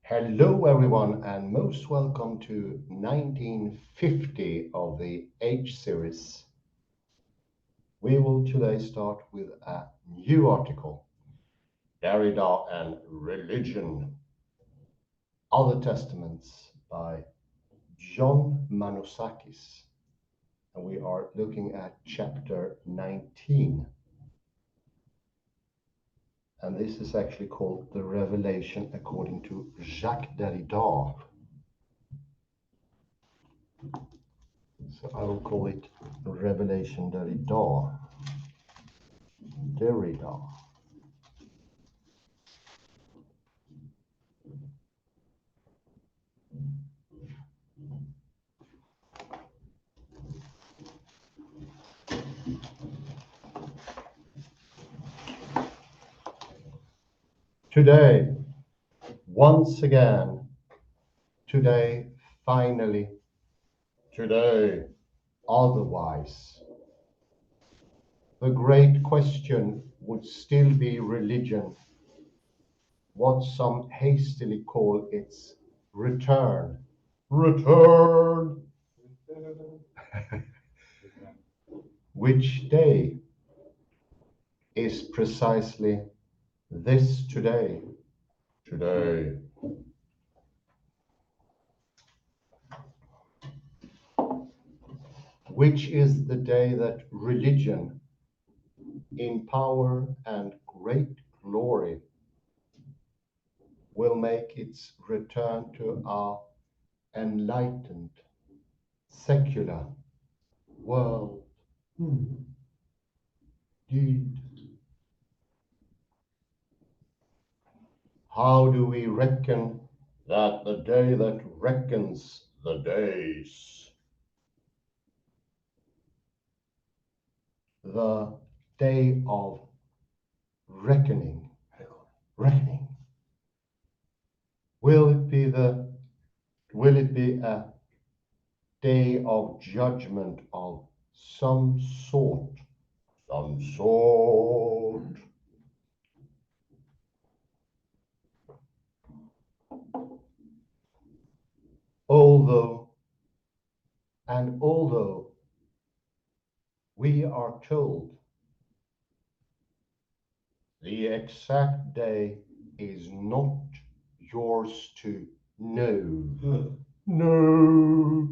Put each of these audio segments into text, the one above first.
Hello, everyone, and most welcome to 1950 of the H series. We will today start with a new article, Derrida and Religion, Other Testaments by John Manosakis. And we are looking at chapter 19. And this is actually called The Revelation According to Jacques Derrida. So I will call it Revelation Derrida. Derrida. Today, once again, today, finally, today, otherwise. The great question would still be religion, what some hastily call its return. Return! Which day is precisely this today? Today. Which is the day that religion, in power and great glory, will make its return to our enlightened, secular world. Indeed. How do we reckon that the day that reckons the days? The day of reckoning. Reckoning. Will it be a day of judgment of some sort? Some sort. Although we are told the exact day is not yours to know. No.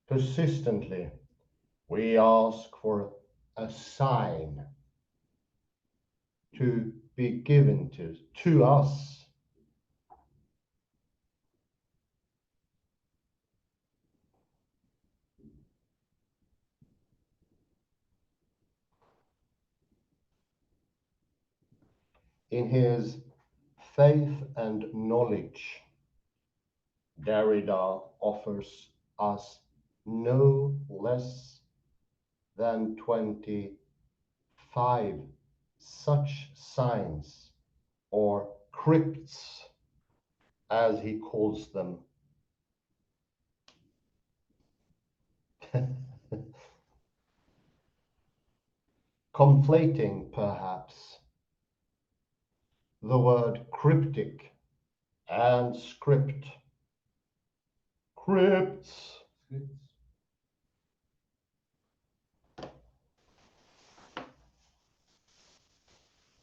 Persistently, we ask for a sign to be given to us. In his Faith and Knowledge, Derrida offers us no less than 25 such signs, or crypts, as he calls them. Conflating, perhaps, the word cryptic and script. Crypts.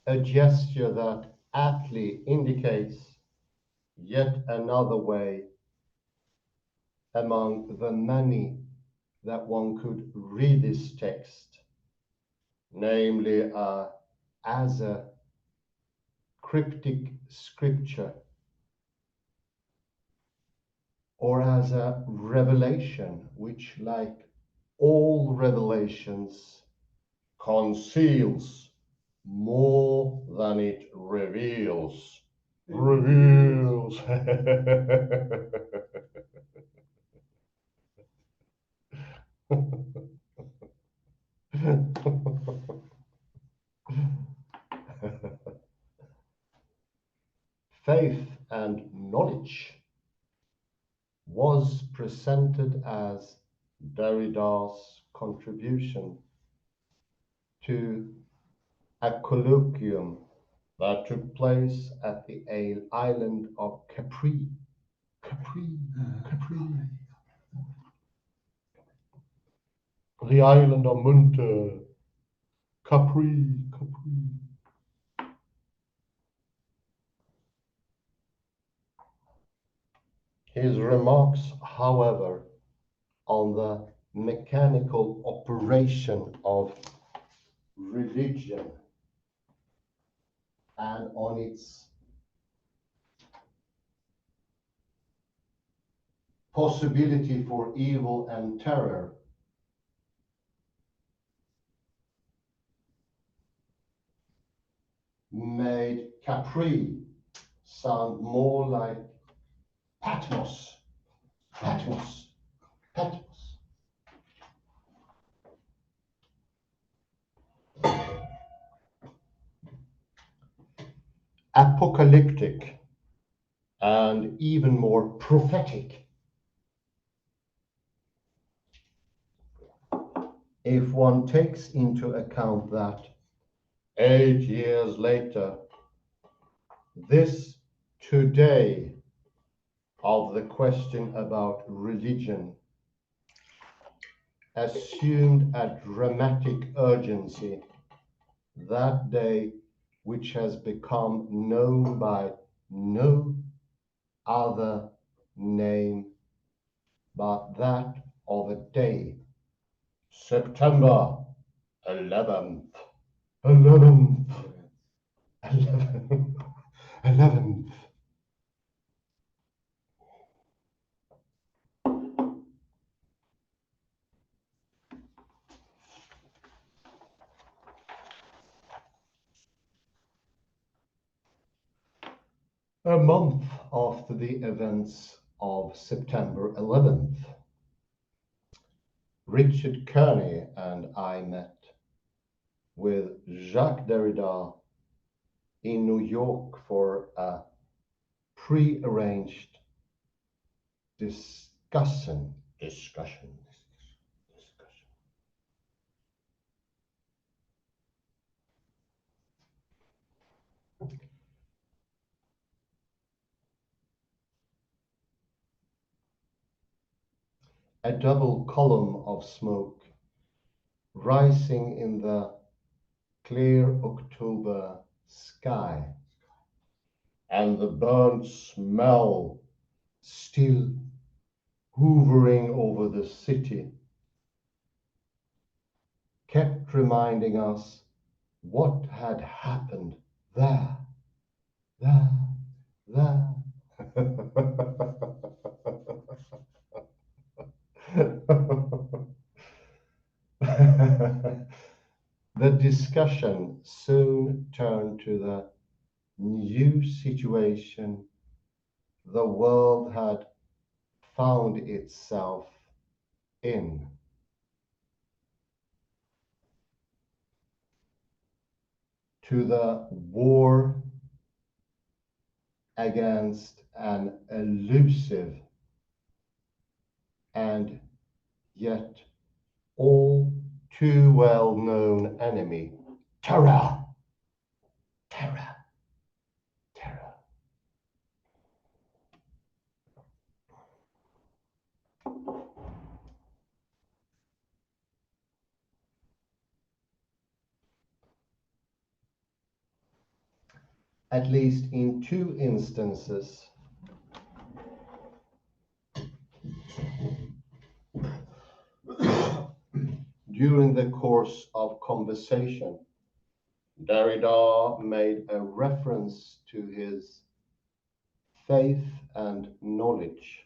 A gesture that aptly indicates yet another way among the many that one could read this text, namely as a cryptic scripture, or as a revelation which, like all revelations, conceals more than it reveals. Reveals. Faith and Knowledge was presented as Derrida's contribution to a colloquium that took place at the island of Capri. Capri, Capri. The island of Munter. Capri, Capri. His remarks, however, on the mechanical operation of religion and on its possibility for evil and terror made Capri sound more like Patmos, Patmos, Patmos. Apocalyptic and even more prophetic. If one takes into account that 8 years later, this today of the question about religion assumed a dramatic urgency that day, which has become known by no other name but that of a day, September 11th, 11th, 11th, 11th. A month after the events of September 11th, Richard Kearney and I met with Jacques Derrida in New York for a pre-arranged discussion. A double column of smoke rising in the clear October sky, and the burnt smell still hovering over the city, kept reminding us what had happened there, there, there. The discussion soon turned to the new situation the world had found itself in. To the war against an elusive and yet all too well known enemy. Terror, terror, terror. At least in two instances, during the course of conversation, Derrida made a reference to his faith and knowledge.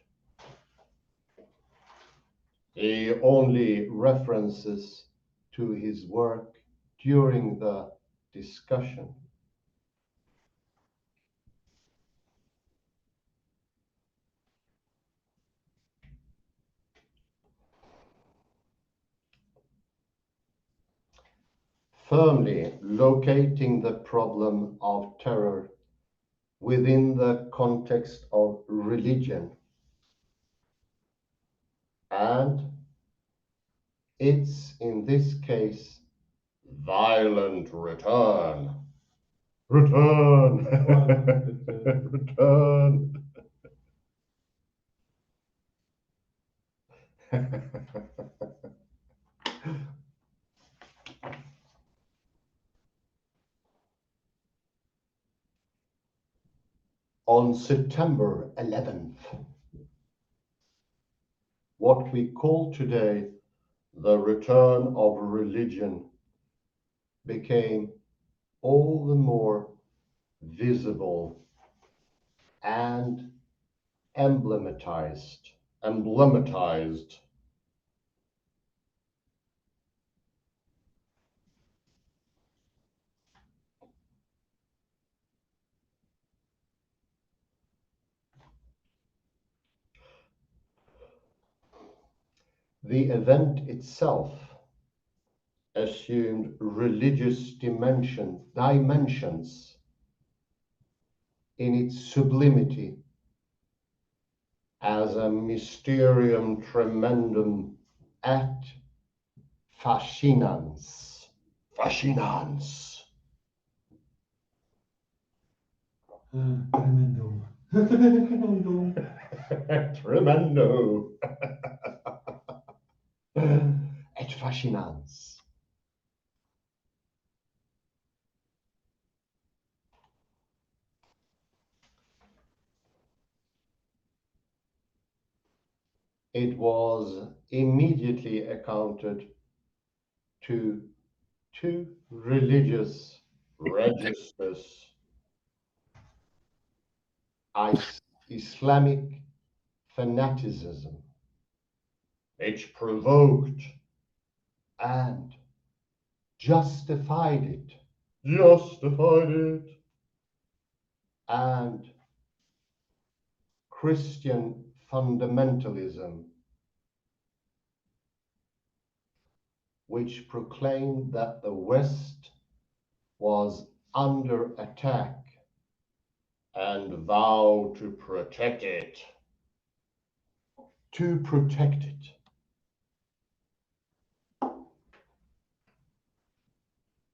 He only references to his work during the discussion. Firmly locating the problem of terror within the context of religion and its, in this case, violent return. Return. Return. On September 11th, what we call today the return of religion became all the more visible and emblematized. The event itself assumed religious dimensions in its sublimity as a mysterium tremendum et fascinans. Fascinans. Tremendo. Tremendo. Tremendo. Et fascinans. It was immediately accounted to two religious registers: Islamic fanaticism, which provoked and justified it, and Christian fundamentalism, which proclaimed that the West was under attack and vowed to protect it. To protect it.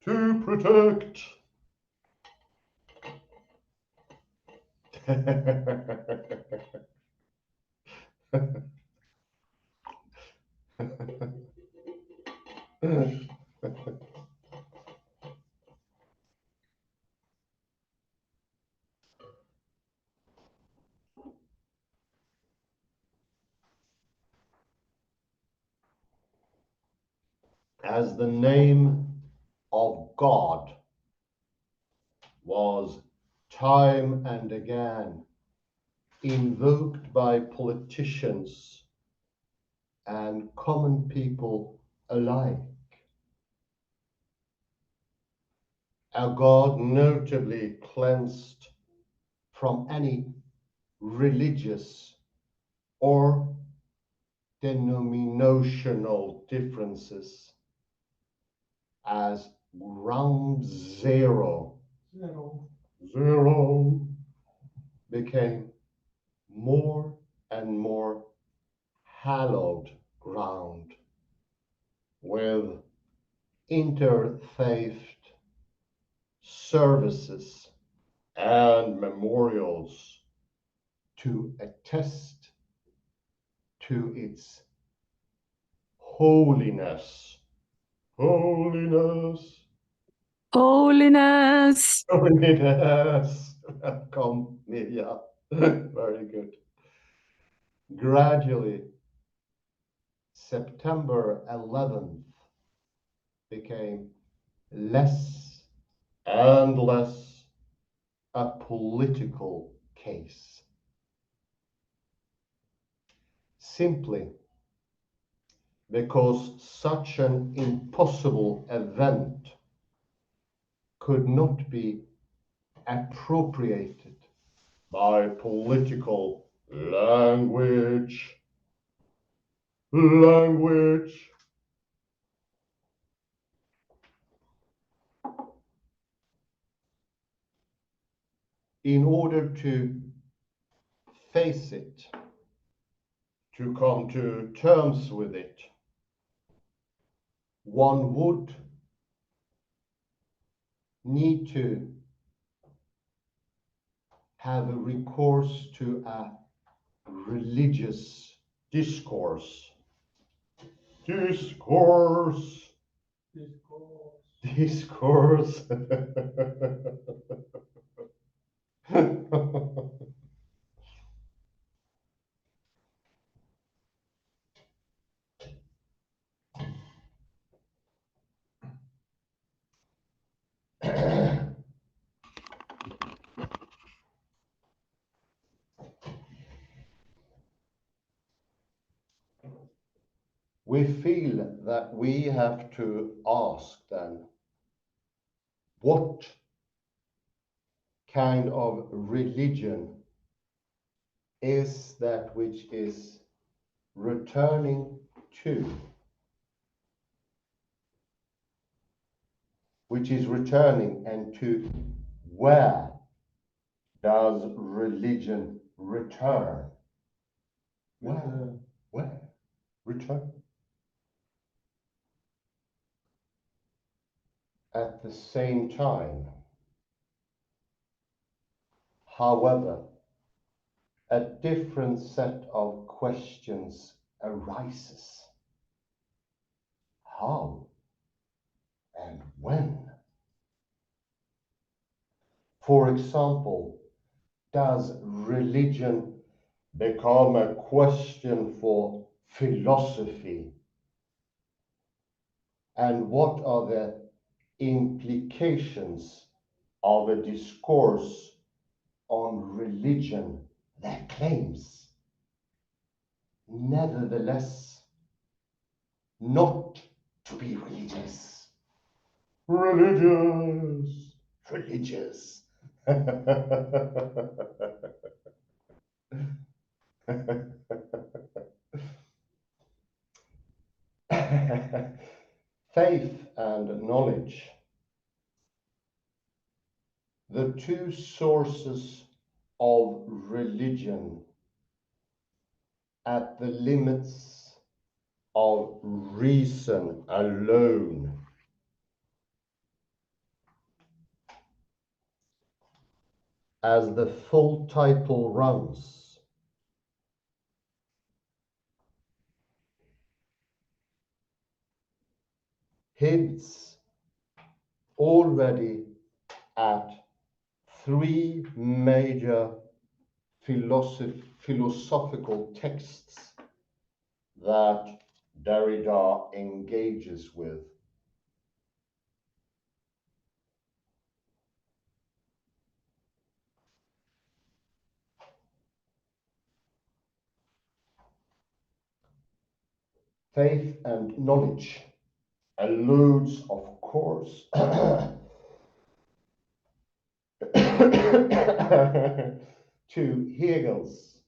To protect. As the name of God was time and again invoked by politicians and common people alike. A God notably cleansed from any religious or denominational differences, as ground zero became more and more hallowed ground with interfaith services and memorials to attest to its holiness. Holiness. Holiness. Holiness. Welcome, Mirja. Very good. Gradually, September 11th became less and less a political case. Simply because such an impossible event could not be appropriated by political language. In order to face it, to come to terms with it, one would need to have a recourse to a religious discourse. Discourse. Discourse. We feel that we have to ask then, what kind of religion is that which is returning to, and to where does religion return? Where? Return. At the same time, however, a different set of questions arises. How and when? For example, does religion become a question for philosophy? And what are the implications of a discourse on religion that claims, nevertheless, not to be religious? Religious. Religious. Faith and knowledge, the two sources of religion at the limits of reason alone. As the full title runs, hints already at three major philosophical texts that Derrida engages with. Faith and knowledge alludes, of course, to Hegel's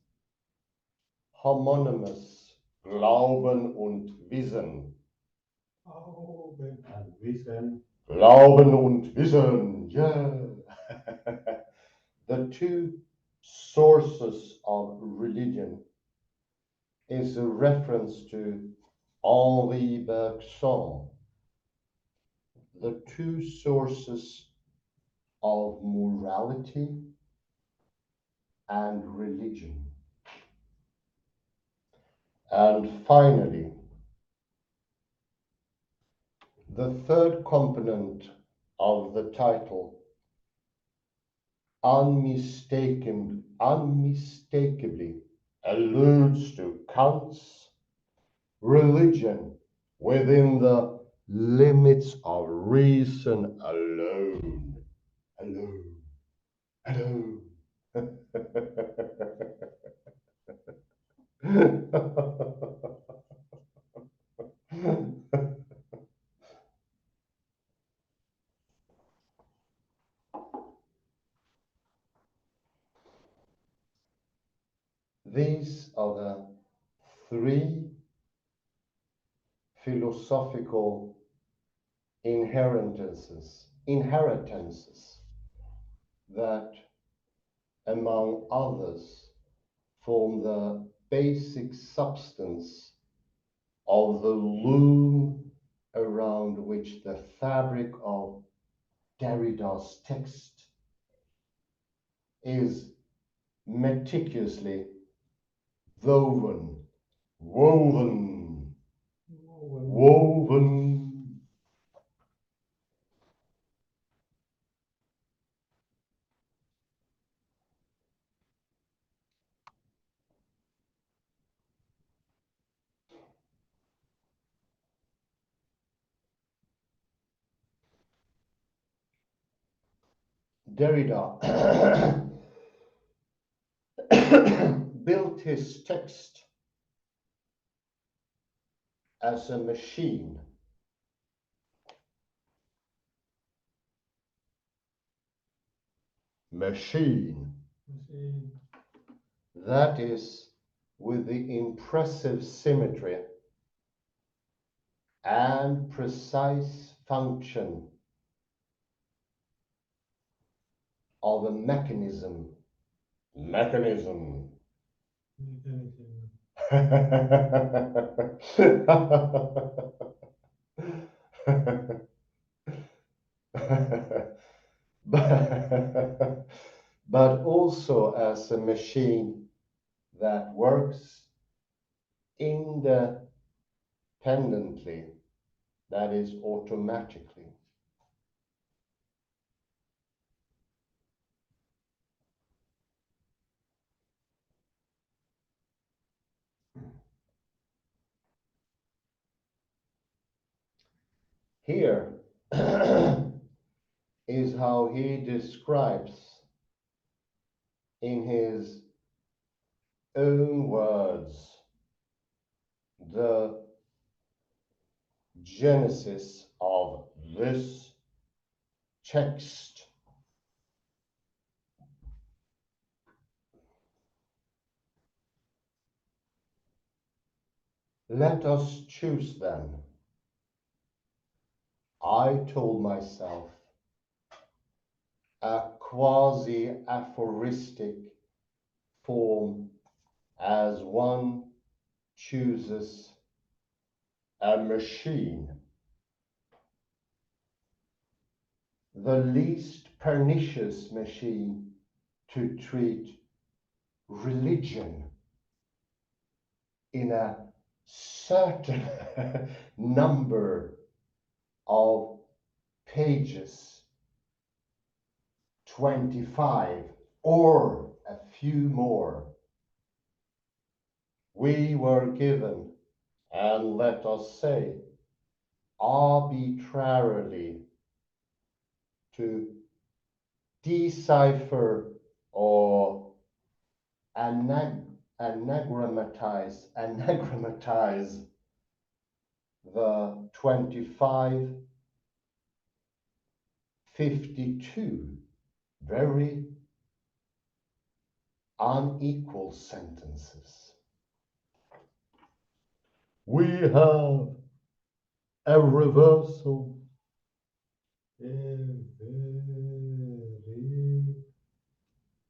homonymous Glauben und Wissen. Glauben and Wissen. Glauben und Wissen, yeah. The two sources of religion is a reference to Henri Bergson. The two sources of morality and religion. And finally, the third component of the title unmistakably alludes to Kant's religion within the limits of reason alone. Alone. These are the three philosophical inheritances that, among others, form the basic substance of the loom around which the fabric of Derrida's text is meticulously woven, woven, woven. Derrida built his text as a machine. Machine. That is, with the impressive symmetry and precise function of a mechanism. Mechanism. but also as a machine that works independently, that is, automatically. Here is how he describes in his own words the genesis of this text. Let us choose then. I told myself, a quasi-aphoristic form as one chooses a machine. The least pernicious machine to treat religion in a certain number of pages, 25 or a few more, we were given, and let us say, arbitrarily to decipher or anagrammatize the 25, 52 very unequal sentences. We have a reversal. Very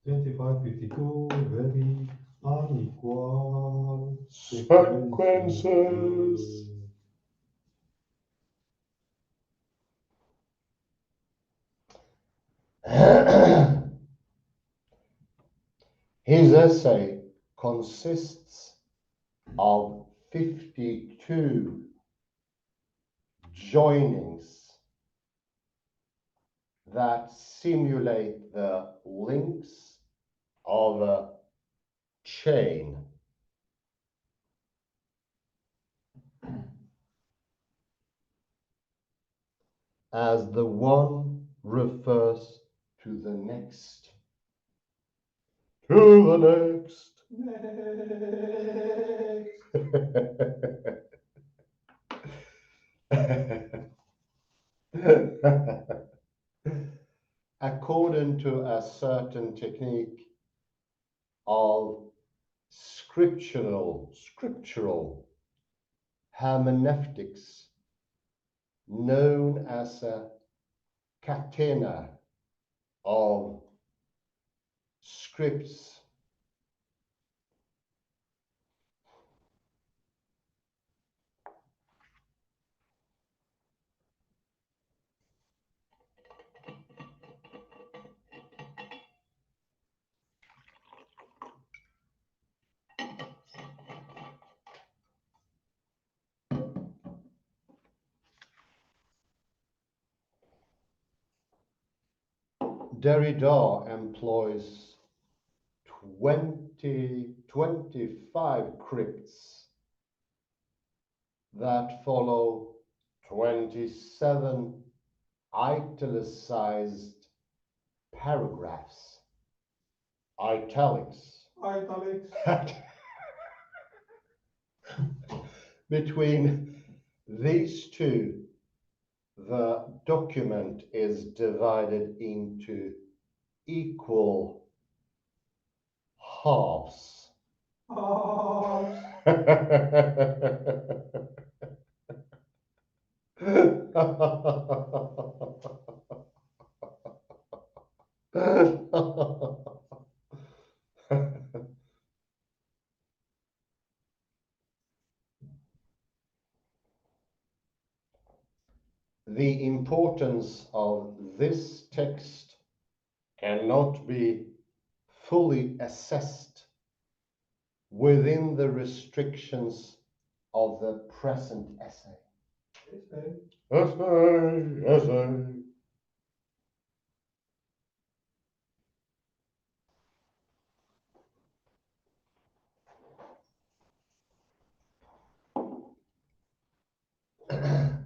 25, 52, very unequal Sequences. His essay consists of 52 joinings that simulate the links of a chain. As the one refers to the next. To the next. According to a certain technique of scriptural hermeneutics known as a catena of scripts. Derrida employs 25 crypts that follow 27 italicized paragraphs. Italics. Between these two, the document is divided into equal halves. The importance of this text cannot be fully assessed within the restrictions of the present essay. Essay.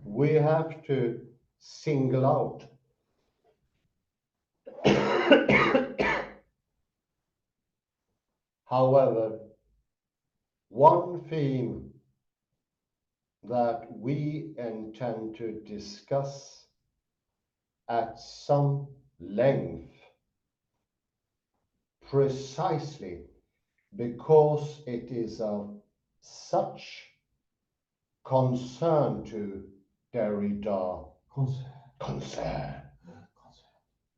We have to single out however, one theme that we intend to discuss at some length, precisely because it is of such concern to Derrida. Concern.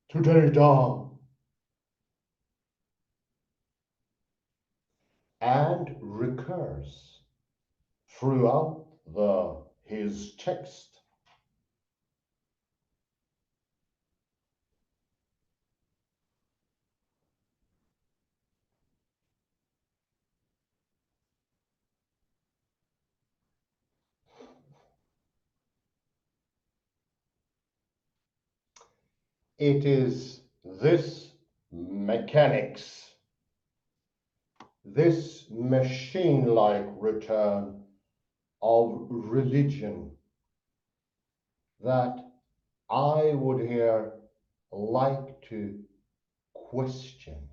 To Derrida. And recurs throughout his text. It is this mechanics, this machine-like return of religion that I would here like to question.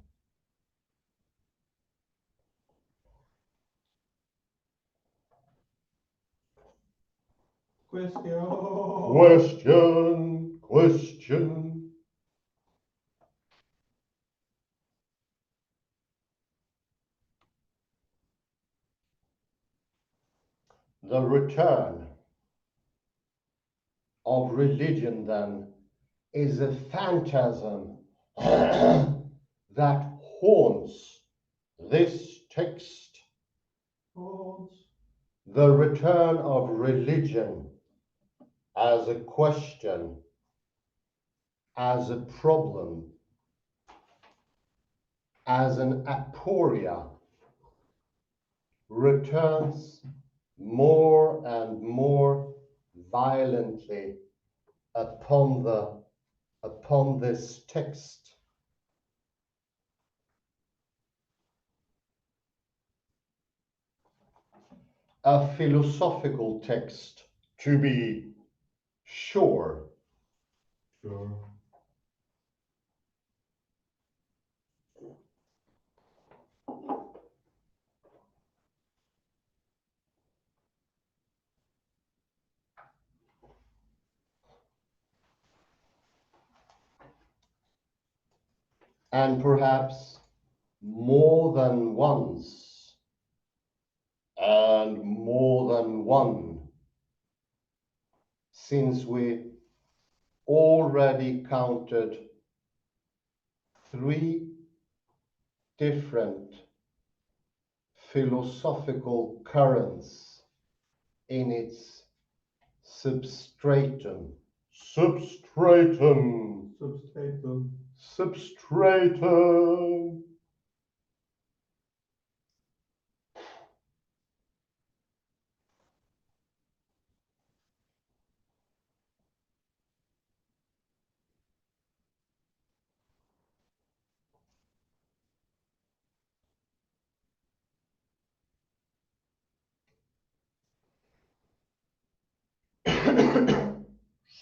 Question. The return of religion, then, is a phantasm that haunts this text. The return of religion as a question, as a problem, as an aporia, returns more and more violently upon this text. A philosophical text, to be sure. And perhaps more than once, and more than one, since we already counted 3 different philosophical currents in its substratum. Substratum.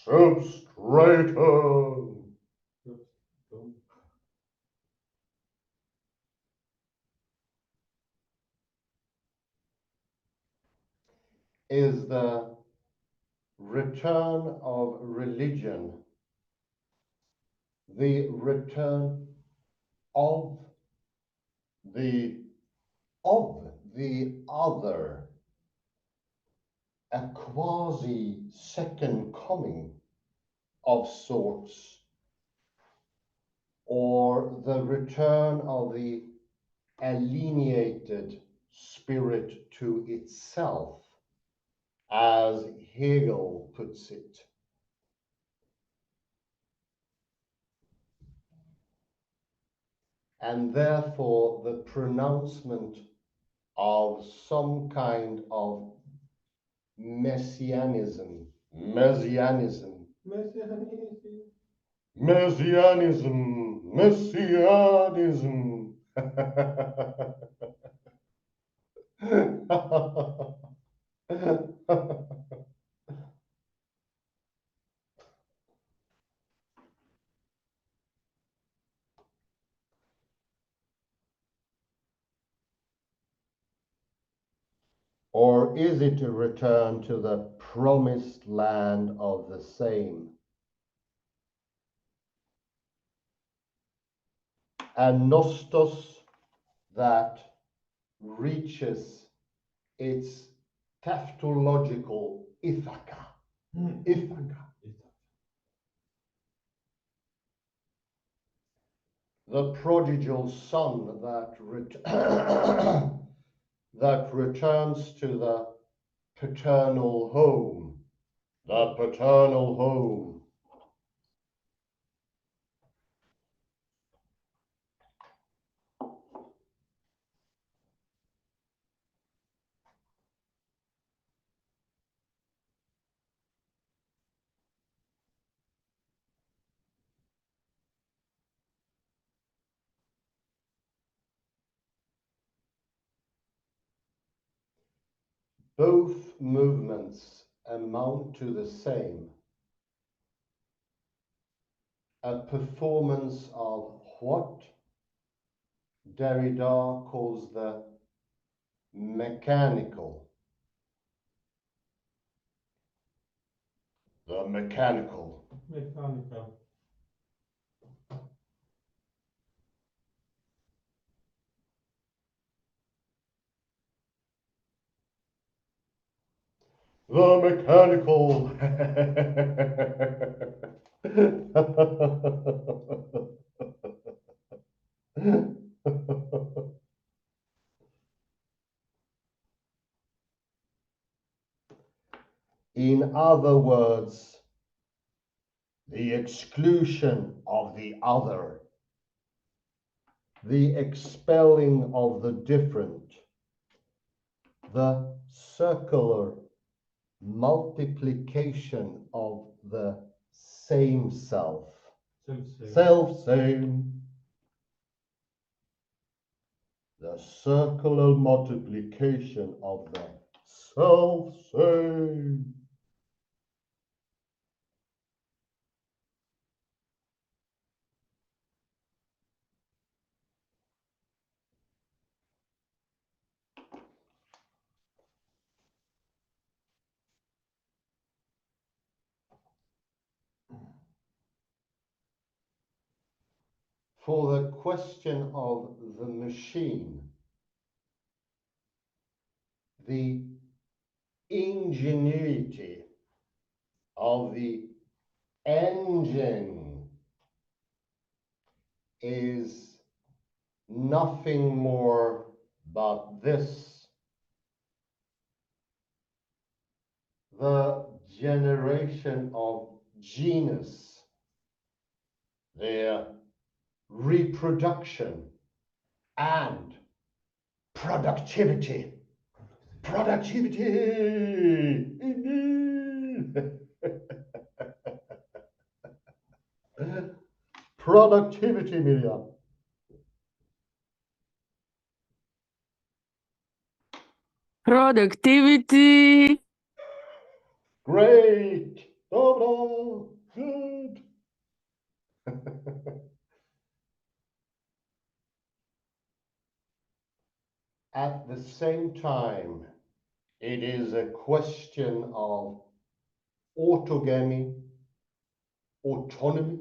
Substratum is the return of religion, the return of the other, a quasi second coming of sorts, or the return of the alienated spirit to itself, as Hegel puts it. And therefore the pronouncement of some kind of messianism, messianism, Or is it a return to the promised land of the same? A nostos that reaches its tautological Ithaca. Ithaca. The prodigal son that that returns to the paternal home. The paternal home. Both movements amount to the same. A performance of what Derrida calls the mechanical. The mechanical. Mechanical. The mechanical. In other words, the exclusion of the other, the expelling of the different, the circular multiplication of the same self. Self-same. The circular multiplication of the self-same. For the question of the machine, the ingenuity of the engine is nothing more but this: the generation of genus, their reproduction and productivity. Productivity, indeed. Productivity, Miriam. Productivity. Great. Dobra, good. At the same time, it is a question of autonomy, autonomy,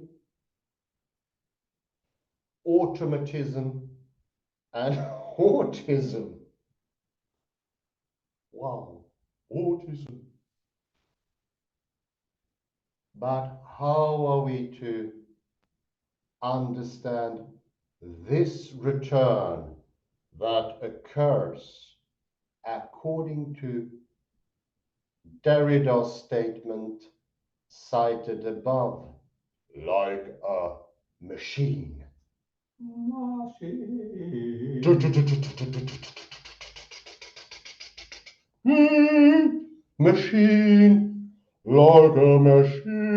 automatism, and autism. Wow, autism. But how are we to understand this return that occurs according to Derrida's statement cited above, like a machine? Machine, like a machine.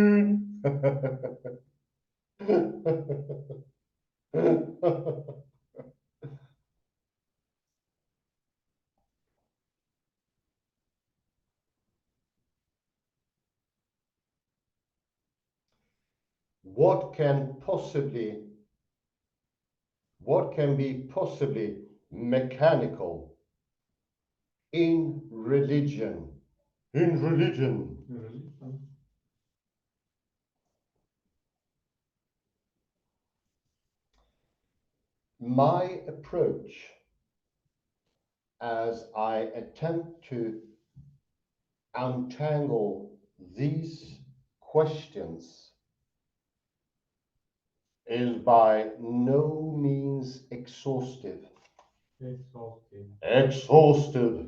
What can be possibly mechanical in religion? In religion. My approach as I attempt to untangle these questions is by no means exhaustive. Exhaustive.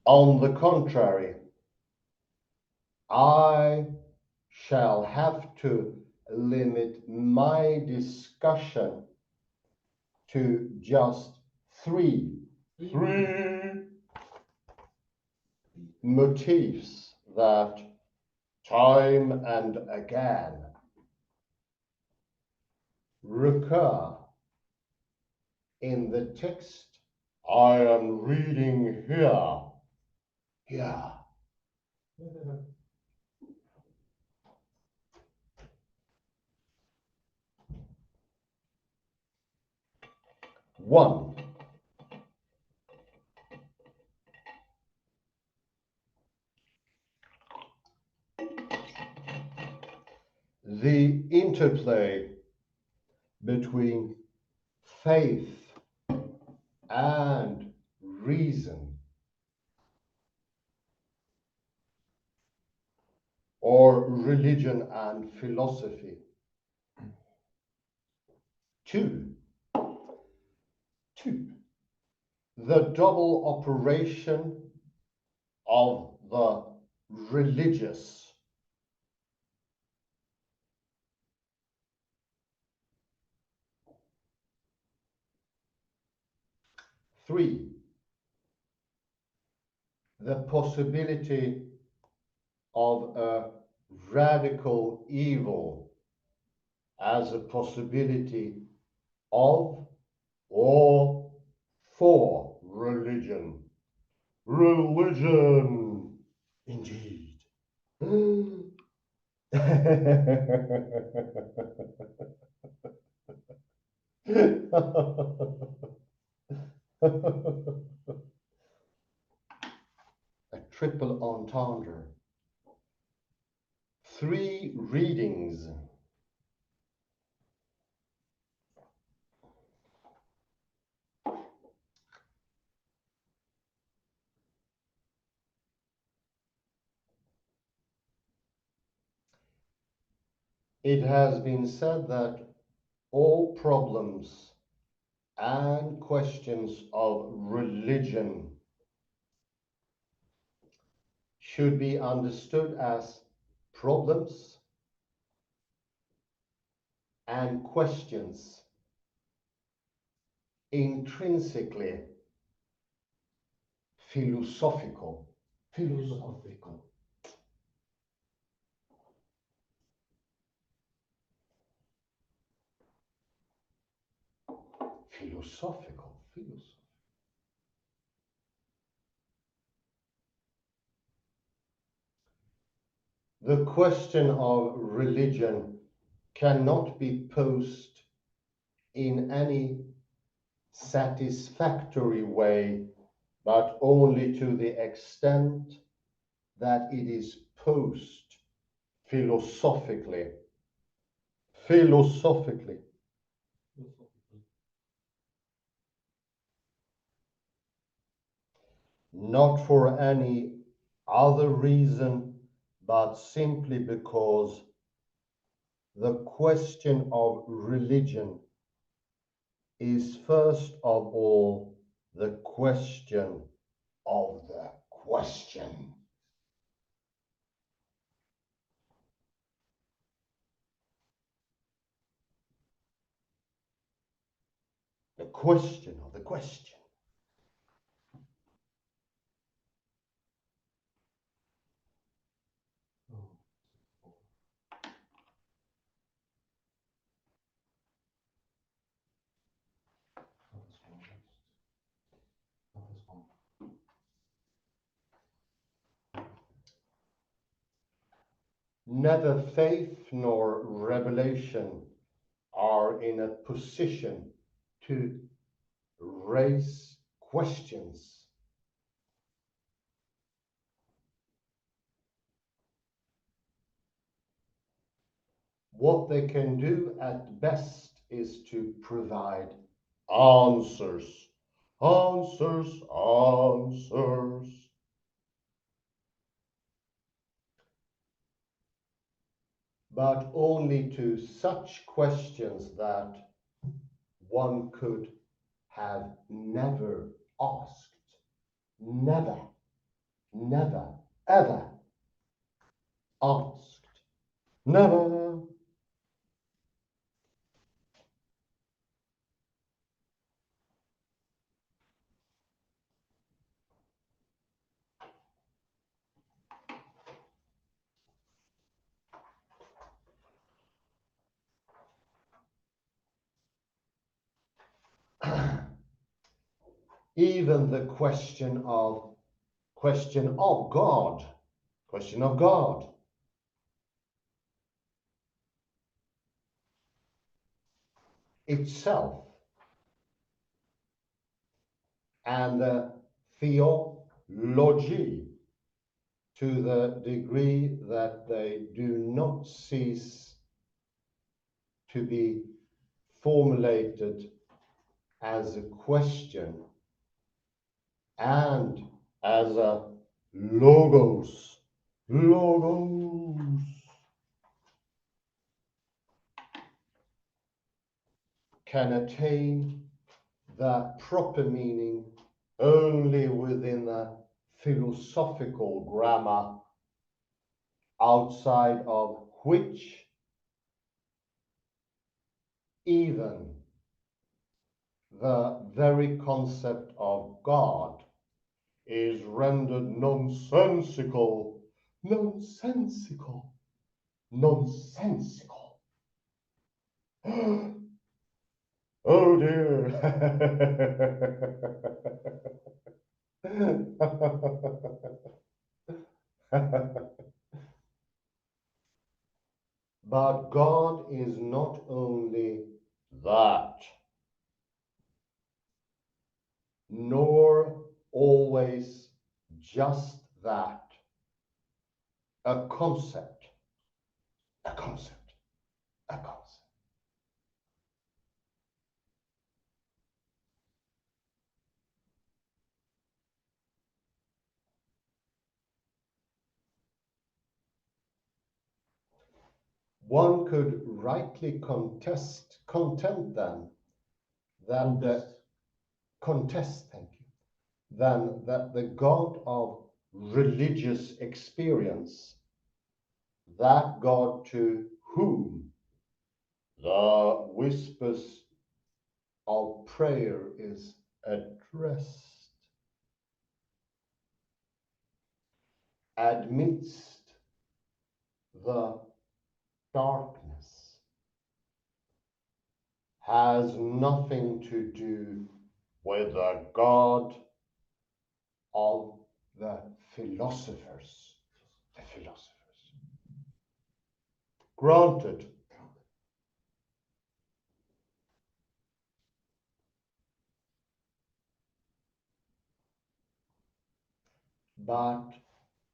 On the contrary, I shall have to limit my discussion to just three motifs that time and again recur in the text I am reading here. Here. One, the interplay between faith and reason, or religion and philosophy. Two, the double operation of the religious. Three, the possibility of a radical evil as a possibility of or for religion. Religion, indeed. A triple entendre. Three readings. It has been said that all problems and questions of religion should be understood as problems and questions intrinsically philosophical. Philosophical. Philosophical. Philosophical. The question of religion cannot be posed in any satisfactory way, but only to the extent that it is posed philosophically. Philosophically. Not for any other reason, but simply because the question of religion is first of all the question of the question. The question of the question. Neither faith nor revelation are in a position to raise questions. What they can do at best is to provide answers, answers, answers. But only to such questions that one could have never asked, never, never, ever asked, never. Even the question of God, question of God, itself, and the theology, to the degree that they do not cease to be formulated as a question and as a logos, logos, can attain the proper meaning only within a philosophical grammar, outside of which even the very concept of God is rendered nonsensical, nonsensical, nonsensical. Oh dear. But God is not only that, nor always just that, a concept, a concept, a concept. One could rightly content then that thank you, then that the God of religious experience, that God to whom the whispers of prayer is addressed, amidst the darkness, has nothing to do with the God of the philosophers. The philosophers. Granted. But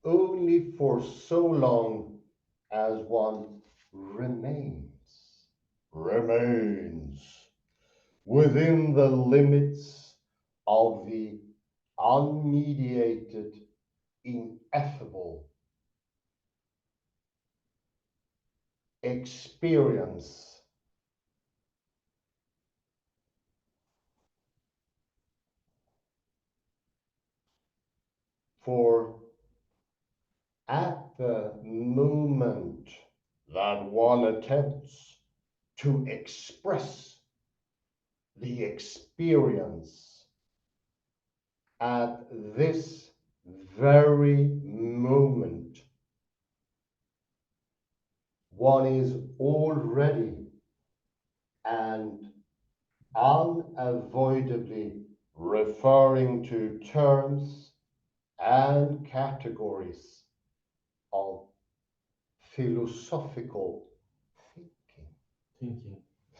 only for so long as one remains within the limits of the unmediated, ineffable experience for at the moment that one attempts to express the experience at this very moment, one is already and unavoidably referring to terms and categories of philosophical Thinking.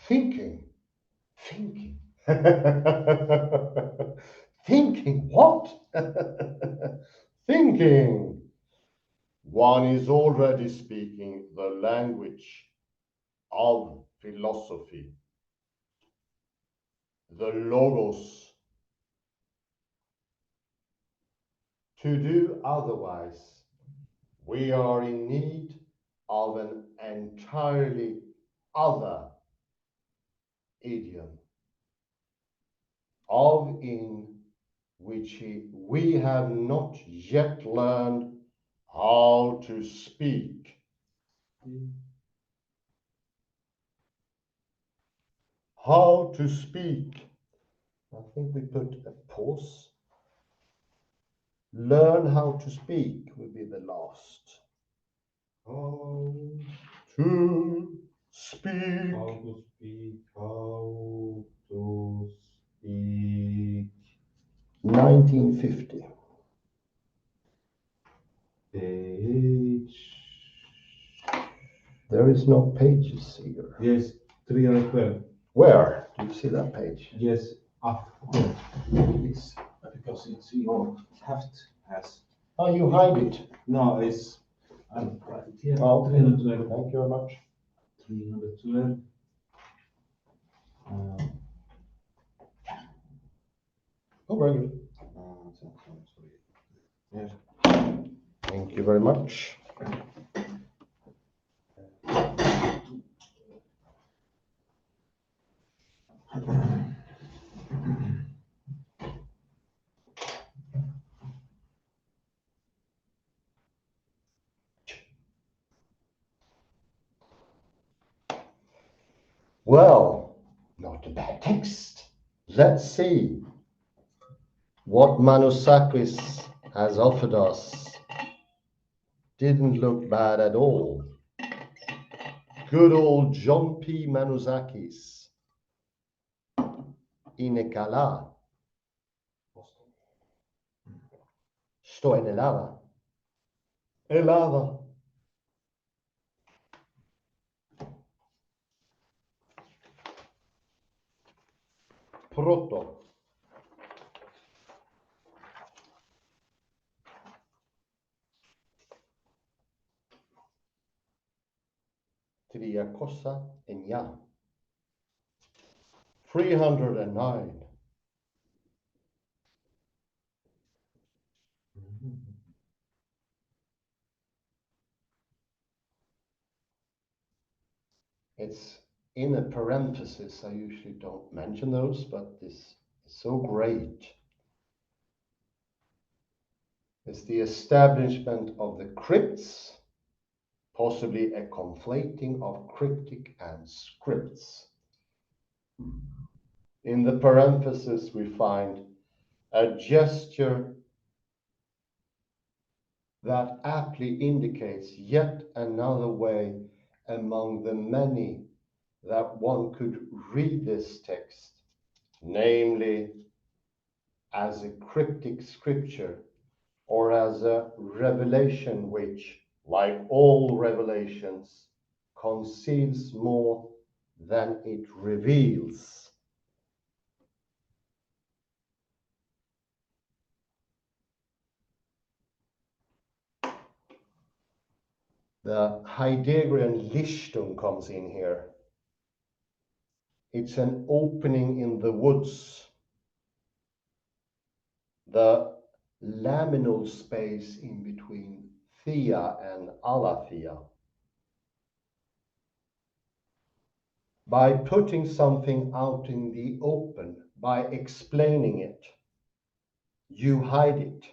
thinking. Thinking. Thinking what? Thinking. One is already speaking the language of philosophy, the logos. To do otherwise, we are in need of an entirely other idiom, of in which we have not yet learned how to speak. How to speak. I think we put a pause. Learn how to speak will be the last. How To speak. how to speak, how to speak. 1950. Page. There is no pages here. Yes, 312. Where? Do you see that page? Yes, up. It's because it's your heft has. Oh, you hide it. No, it's. I'll write it here. Oh, 312. thank you very much. 312. Oh, very good. Sorry. Yes. Thank you very much. Well, not a bad text. Let's see what Manusakis has offered us. Didn't look bad at all. Good old John P. Manusakis. Inekala. Sto en helada. Helada. Proto. Tria cosa en ya. 309. It's in a parenthesis. I usually don't mention those, but this is so great. It's the establishment of the crypts, possibly a conflating of cryptic and scripts. In the parenthesis, we find a gesture that aptly indicates yet another way among the many that one could read this text, namely as a cryptic scripture or as a revelation which, like all revelations, conceals more than it reveals. The Heideggerian Lichtung comes in here. It's an opening in the woods. The liminal space in between thea and aletheia. By putting something out in the open, by explaining it, you hide it.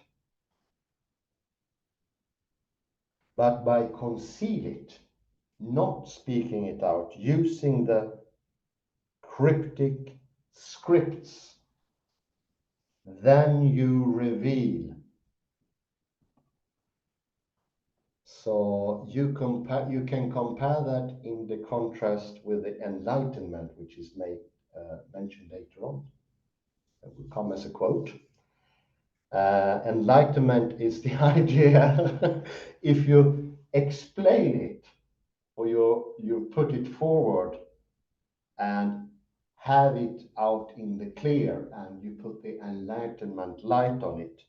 But by conceal it, not speaking it out, using the cryptic scripts, then you reveal. So you can compare that in the contrast with the Enlightenment, which is mentioned later on. It will come as a quote. Enlightenment is the idea, if you explain it or you put it forward and have it out in the clear and you put the Enlightenment light on it,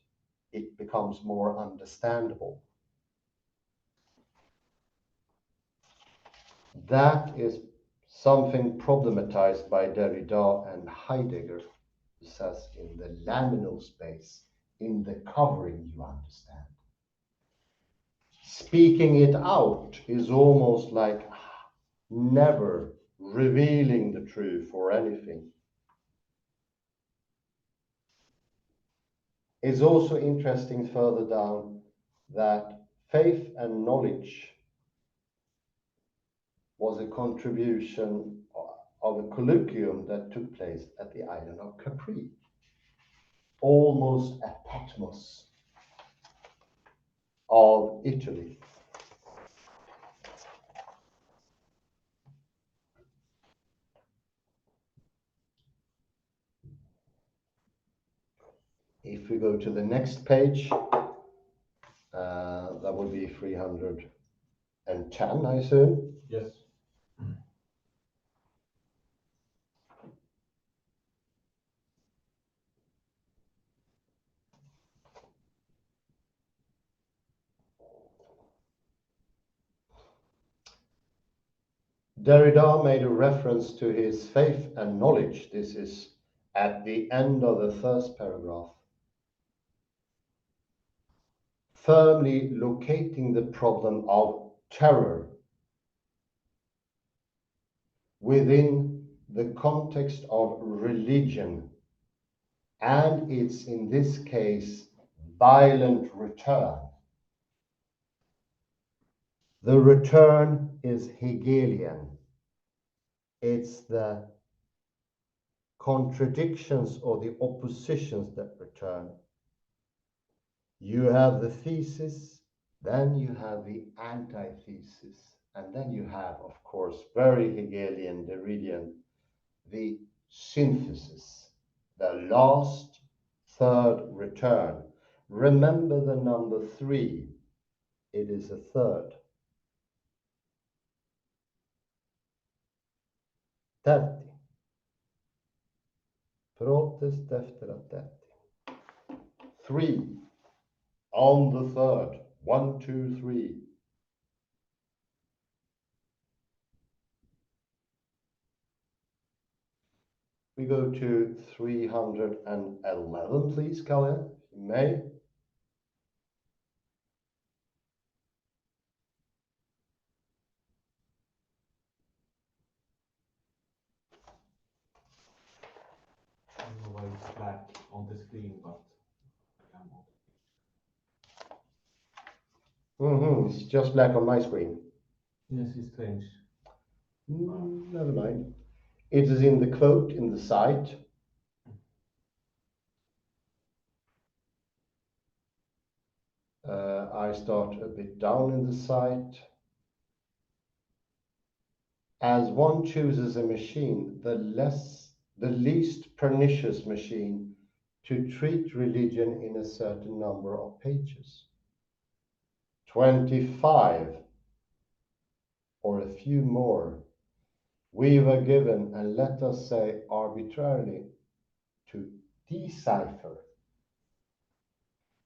it becomes more understandable. That is something problematized by Derrida and Heidegger, who says in the liminal space, in the covering you understand. Speaking it out is almost like never revealing the truth or anything. It's also interesting further down that faith and knowledge was a contribution of a colloquium that took place at the island of Capri, almost a Patmos of Italy. If we go to the next page, that would be 310, I assume. Yes. Derrida made a reference to his faith and knowledge. This is at the end of the first paragraph. Firmly locating the problem of terror within the context of religion and its, in this case, violent return. The return is Hegelian. It's the contradictions or the oppositions that return. You have the thesis, then you have the antithesis, and then you have, of course, very Hegelian, Derridian, the synthesis, the last third return. Remember the number 3, it is a third. Terti. Protest efter terti. 3. On the third. 1, 2, 3. We go to 311, please, Kalle, if you may. I don't know why it's black on the screen, but I am on. It's just black on my screen. Yes, it's strange. Never mind. It is in the quote in the site. I start a bit down in the site. As one chooses a machine, the least pernicious machine to treat religion in a certain number of pages. 25. or a few more, we were given, and let us say arbitrarily, to decipher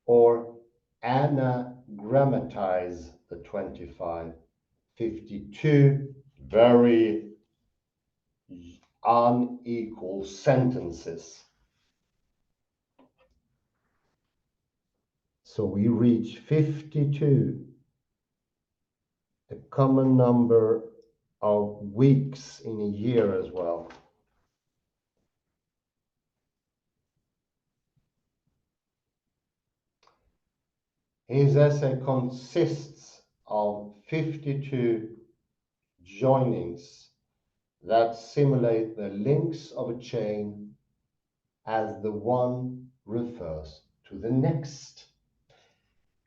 or anagrammatize the 2552 very unequal sentences. So we reach 52, the common number of weeks in a year as well. His essay consists of 52 joinings that simulate the links of a chain as the one refers to the next.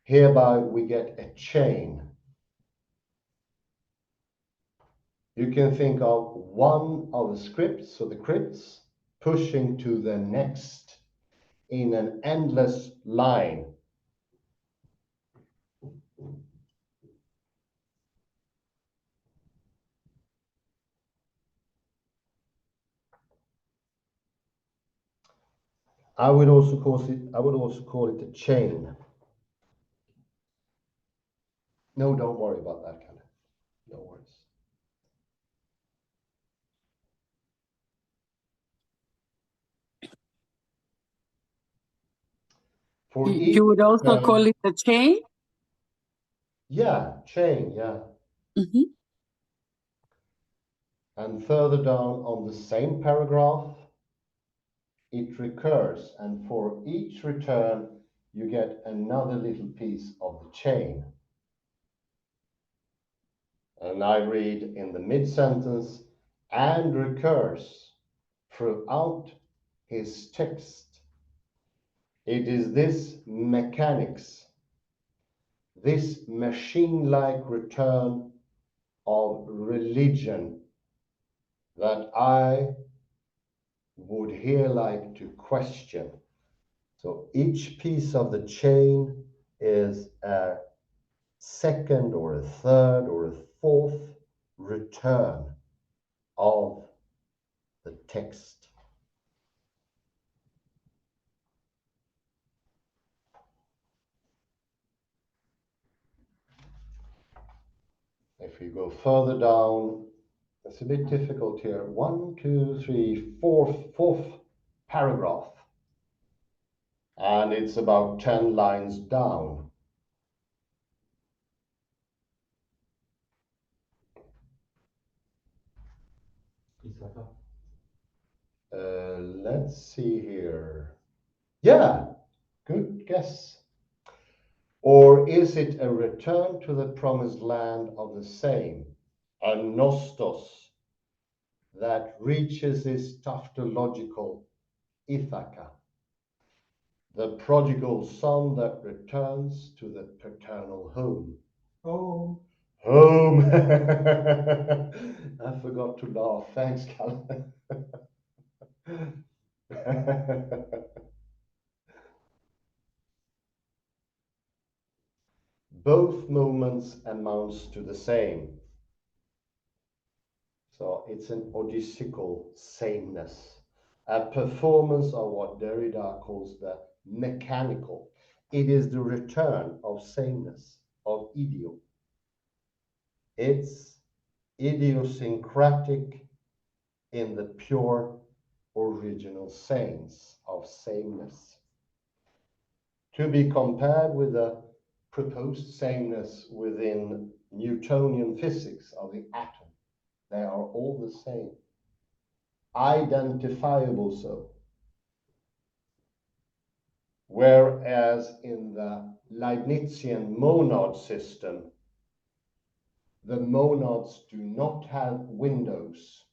Hereby we get a chain. You can think of one of the scripts, so the crypts, pushing to the next in an endless line. I would also call it a chain. No, don't worry about that, Kalle. No worries. For each You would also call it a chain? Yeah, chain, yeah. Mm-hmm. And further down on the same paragraph, it recurs, and for each return, you get another little piece of the chain. And I read in the mid-sentence, and recurs throughout his text. It is this mechanics, this machine-like return of religion that I would here like to question. So each piece of the chain is a second or a third or a fourth return of the text. If we go further down, it's a bit difficult here. 1, 2, 3, fourth paragraph. And it's about 10 lines down. Let's see here. Yeah, good guess. Or is it a return to the promised land of the same, a nostos, that reaches its tautological Ithaca, the prodigal son that returns to the paternal home? Home. Home. I forgot to laugh. Thanks, Kalle. Both movements amounts to the same. So it's an odysseal sameness, a performance of what Derrida calls the mechanical. It is the return of sameness, of idio. It's idiosyncratic in the pure original sense of sameness, to be compared with the proposed sameness within Newtonian physics of the atom. They are all the same, identifiable so. Whereas in the Leibnizian monad system, the monads do not have windows,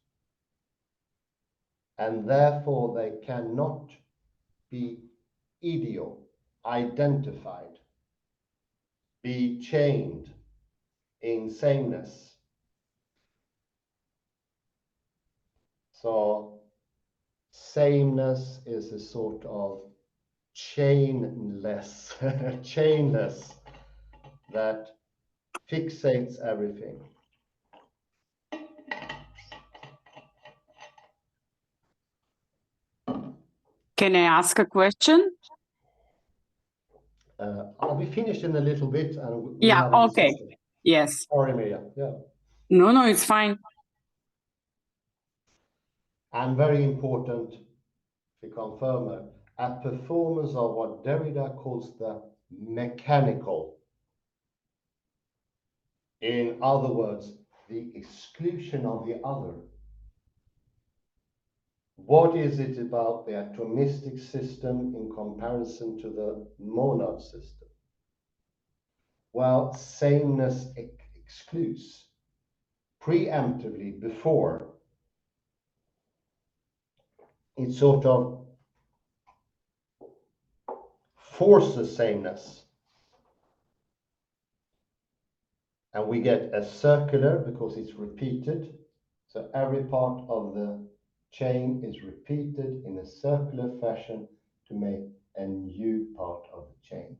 and therefore they cannot be identified, be chained in sameness. So sameness is a sort of chainless that fixates everything. Can I ask a question? I'll be finished in a little bit and we'll Yeah, have a okay. discussion. Yes. Sorry, Miriam. Yeah. No, it's fine. And very important to confirm a performance of what Derrida calls the mechanical. In other words, the exclusion of the other. What is it about the atomistic system in comparison to the monad system? Well, sameness excludes preemptively before. It sort of forces sameness. And we get a circular because it's repeated. So every part of the chain is repeated in a circular fashion to make a new part of the chain.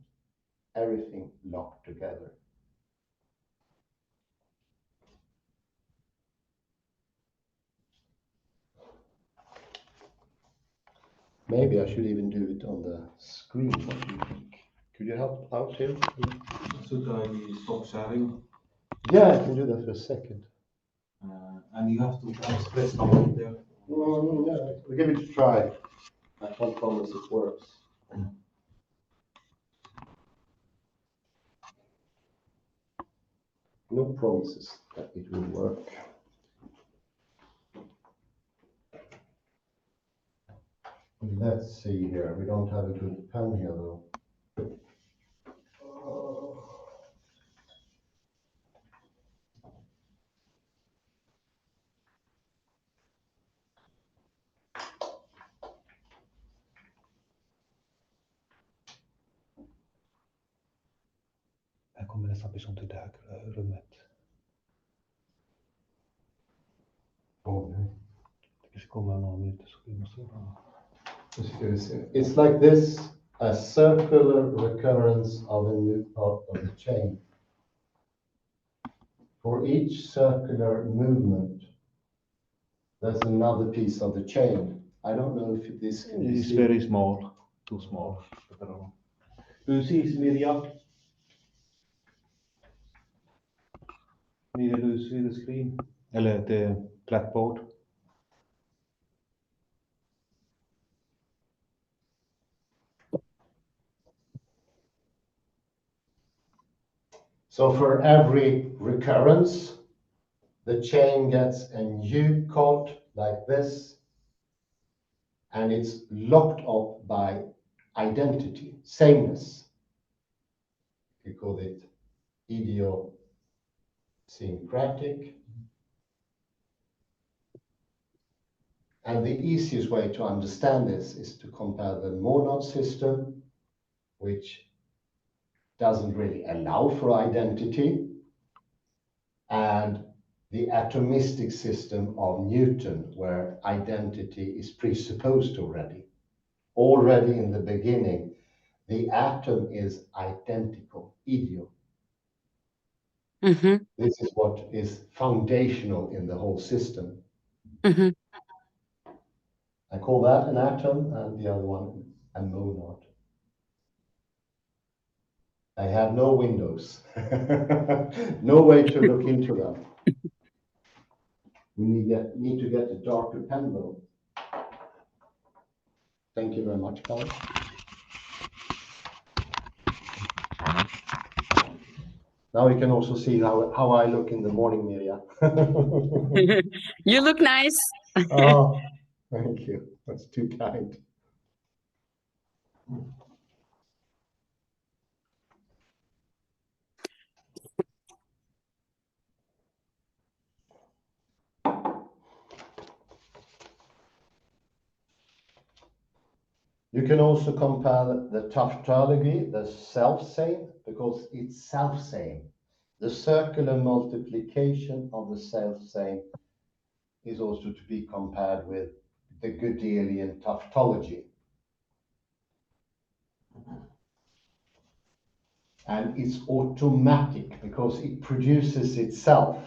Everything locked together. Maybe I should even do it on the screen. What do you think? Could you help out here? Should I stop sharing? Yeah, I can do that for a second. And you have to press something there. Yeah, we'll give it a try. I can't promise it works. No promises that it will work. Let's see here. We don't have a good pen here though. Här kommer nästa person till det här rummet. Det kanske kommer några minuter så vi måste... It's like this, a circular recurrence of a new part of the chain. For each circular movement, there's another piece of the chain. I don't know if this can be It's seen. very small, too small. Do you see Miriam? Miriam, do you see the screen? Eller the blackboard? So for every recurrence, the chain gets a new chord like this, and it's locked up by identity, sameness. We call it idiosyncratic. And the easiest way to understand this is to compare the monad system, which doesn't really allow for identity, and the atomistic system of Newton, where identity is presupposed already. Already in the beginning, the atom is identical, idio. Mm-hmm. This is what is foundational in the whole system. Mm-hmm. I call that an atom, and the other one a monad. I have no windows, no way to look into them. We need to get a darker pen though. Thank you very much, Carl. Now you can also see how I look in the morning, Mirja. You look nice. Oh, thank you. That's too kind. You can also compare the tautology, the self-same, because it's self-same. The circular multiplication of the self-same is also to be compared with the Gödelian tautology. And it's automatic because it produces itself.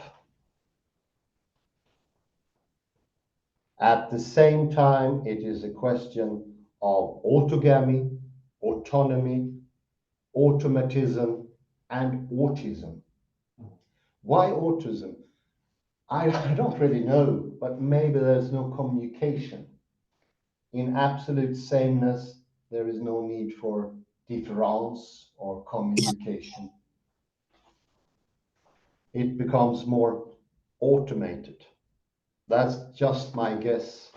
At the same time, it is a question of autogamy, autonomy, automatism, and autism. Why autism? I don't really know, but maybe there's no communication. In absolute sameness, there is no need for difference or communication. It becomes more automated. That's just my guess.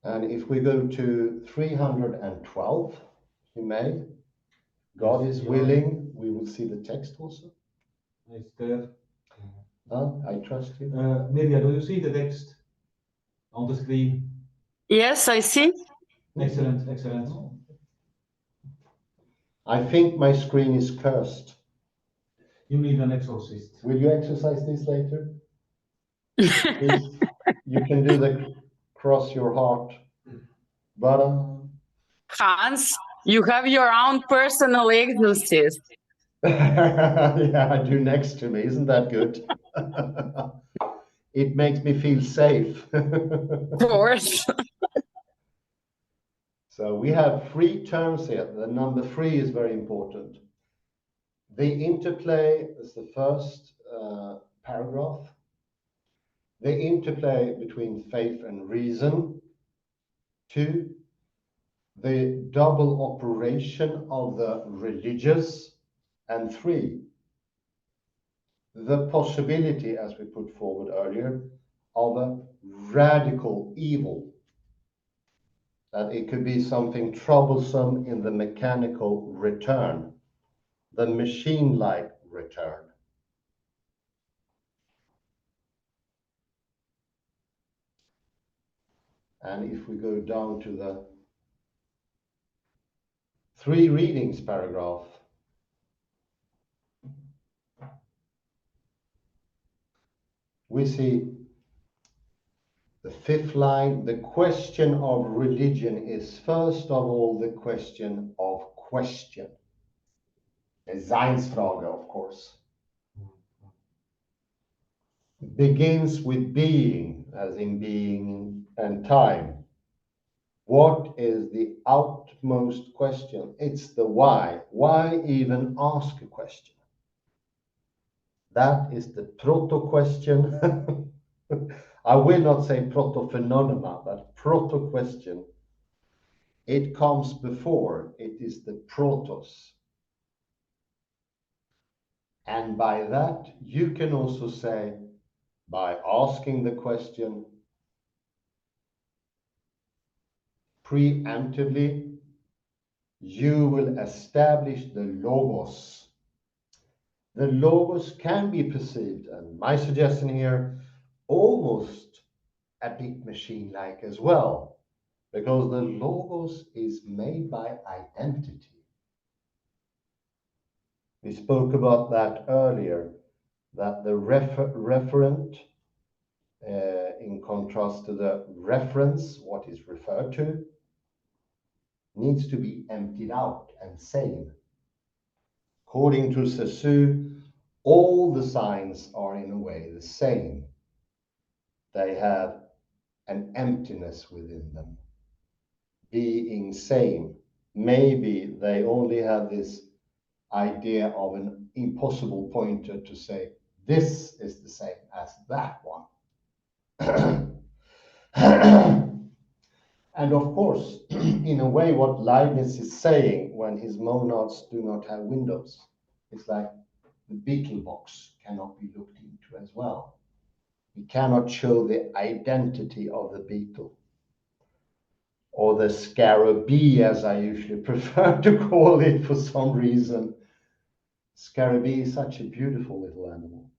And if we go to 312, you may, God is willing, we will see the text also. It's there. I trust you. Mirja, do you see the text on the screen? Yes, I see. Excellent, excellent. I think my screen is cursed. You need an exorcist. Will you exercise this later? Please, you can do the cross your heart button. Hans, you have your own personal exorcist. Yeah, I do next to me. Isn't that good? It makes me feel safe. Of course. So we have 3 terms here. The number 3 is very important. The interplay is the first paragraph. The interplay between faith and reason. 2, the double operation of the religious. And 3, the possibility, as we put forward earlier, of a radical evil. That it could be something troublesome in the mechanical return, the machine-like return. And if we go down to the 3 readings paragraph, we see the 5th line. The question of religion is first of all the question of question. A Seinsfrage, of course. Begins with being, as in being and time. What is the outmost question? It's the why. Why even ask a question? That is the proto-question. I will not say proto-phenomena, but proto-question. It comes before. It is the protos. And by that, you can also say, by asking the question preemptively, you will establish the logos. The logos can be perceived, and my suggestion here, almost a bit machine-like as well, because the logos is made by identity. We spoke about that earlier, that the referent, in contrast to the reference, what is referred to, needs to be emptied out and same. According to Cézanne, all the signs are in a way the same. They have an emptiness within them. Being same. Maybe they only have this idea of an impossible pointer to say, this is the same as that one. And of course, in a way, what Leibniz is saying when his monads do not have windows, it's like the beetle box cannot be looked into as well. We cannot show the identity of the beetle, or the scarabee, as I usually prefer to call it for some reason. Scarabee is such a beautiful little animal.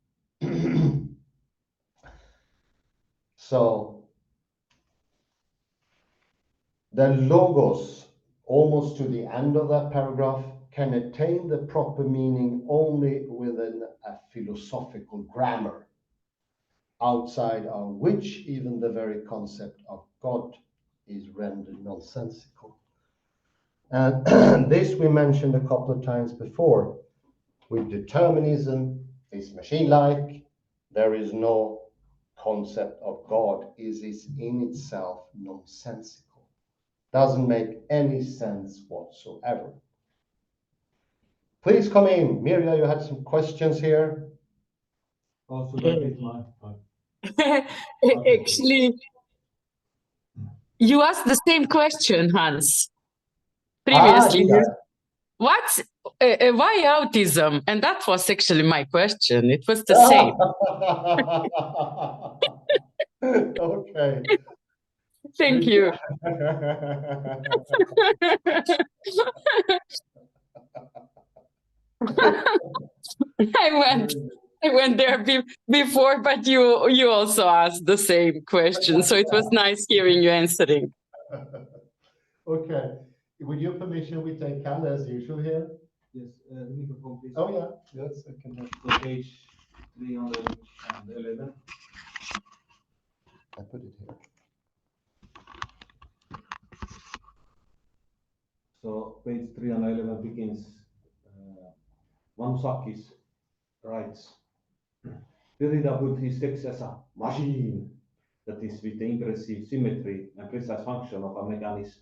So the logos, almost to the end of that paragraph, can attain the proper meaning only within a philosophical grammar, outside of which even the very concept of God is rendered nonsensical. And this we mentioned a couple of times before. With determinism, it's machine-like. There is no concept of God is in itself nonsensical. Doesn't make any sense whatsoever. Please come in. Mirja, you had some questions here. Also, that is my. Actually, you asked the same question, Hans, previously. Yeah. What's why autism? And that was actually my question. It was the same. Okay. Thank you. I went there before, but you also asked the same question, so it was nice hearing you answering. Okay. With your permission, we take Kalle as usual here. Yes, the microphone, please. Oh yeah, yes, I can. So page 311. I put it here. So page 311 begins. Manusakis writes, Derrida put his text as a machine, that is with the impressive symmetry and precise function of a mechanism,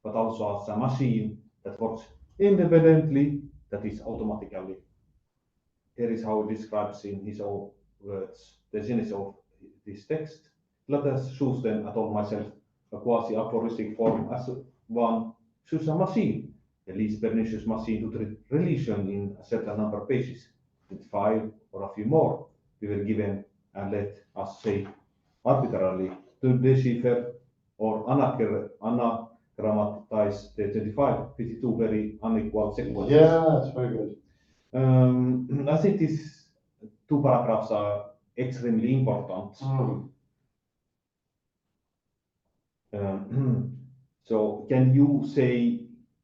but also as a machine that works independently, that is automatically. Here is how he describes in his own words the genesis of this text. Let us choose then, I told myself, a quasi-aphoristic form as one choose a machine, the least pernicious machine to treat religion in a certain number of pages, with 5 or a few more we were given, and let us say arbitrarily to decipher or anagrammatize the 25, 52 very unequal sequences. Yeah, that's very good. I think these 2 paragraphs are extremely important. So can you say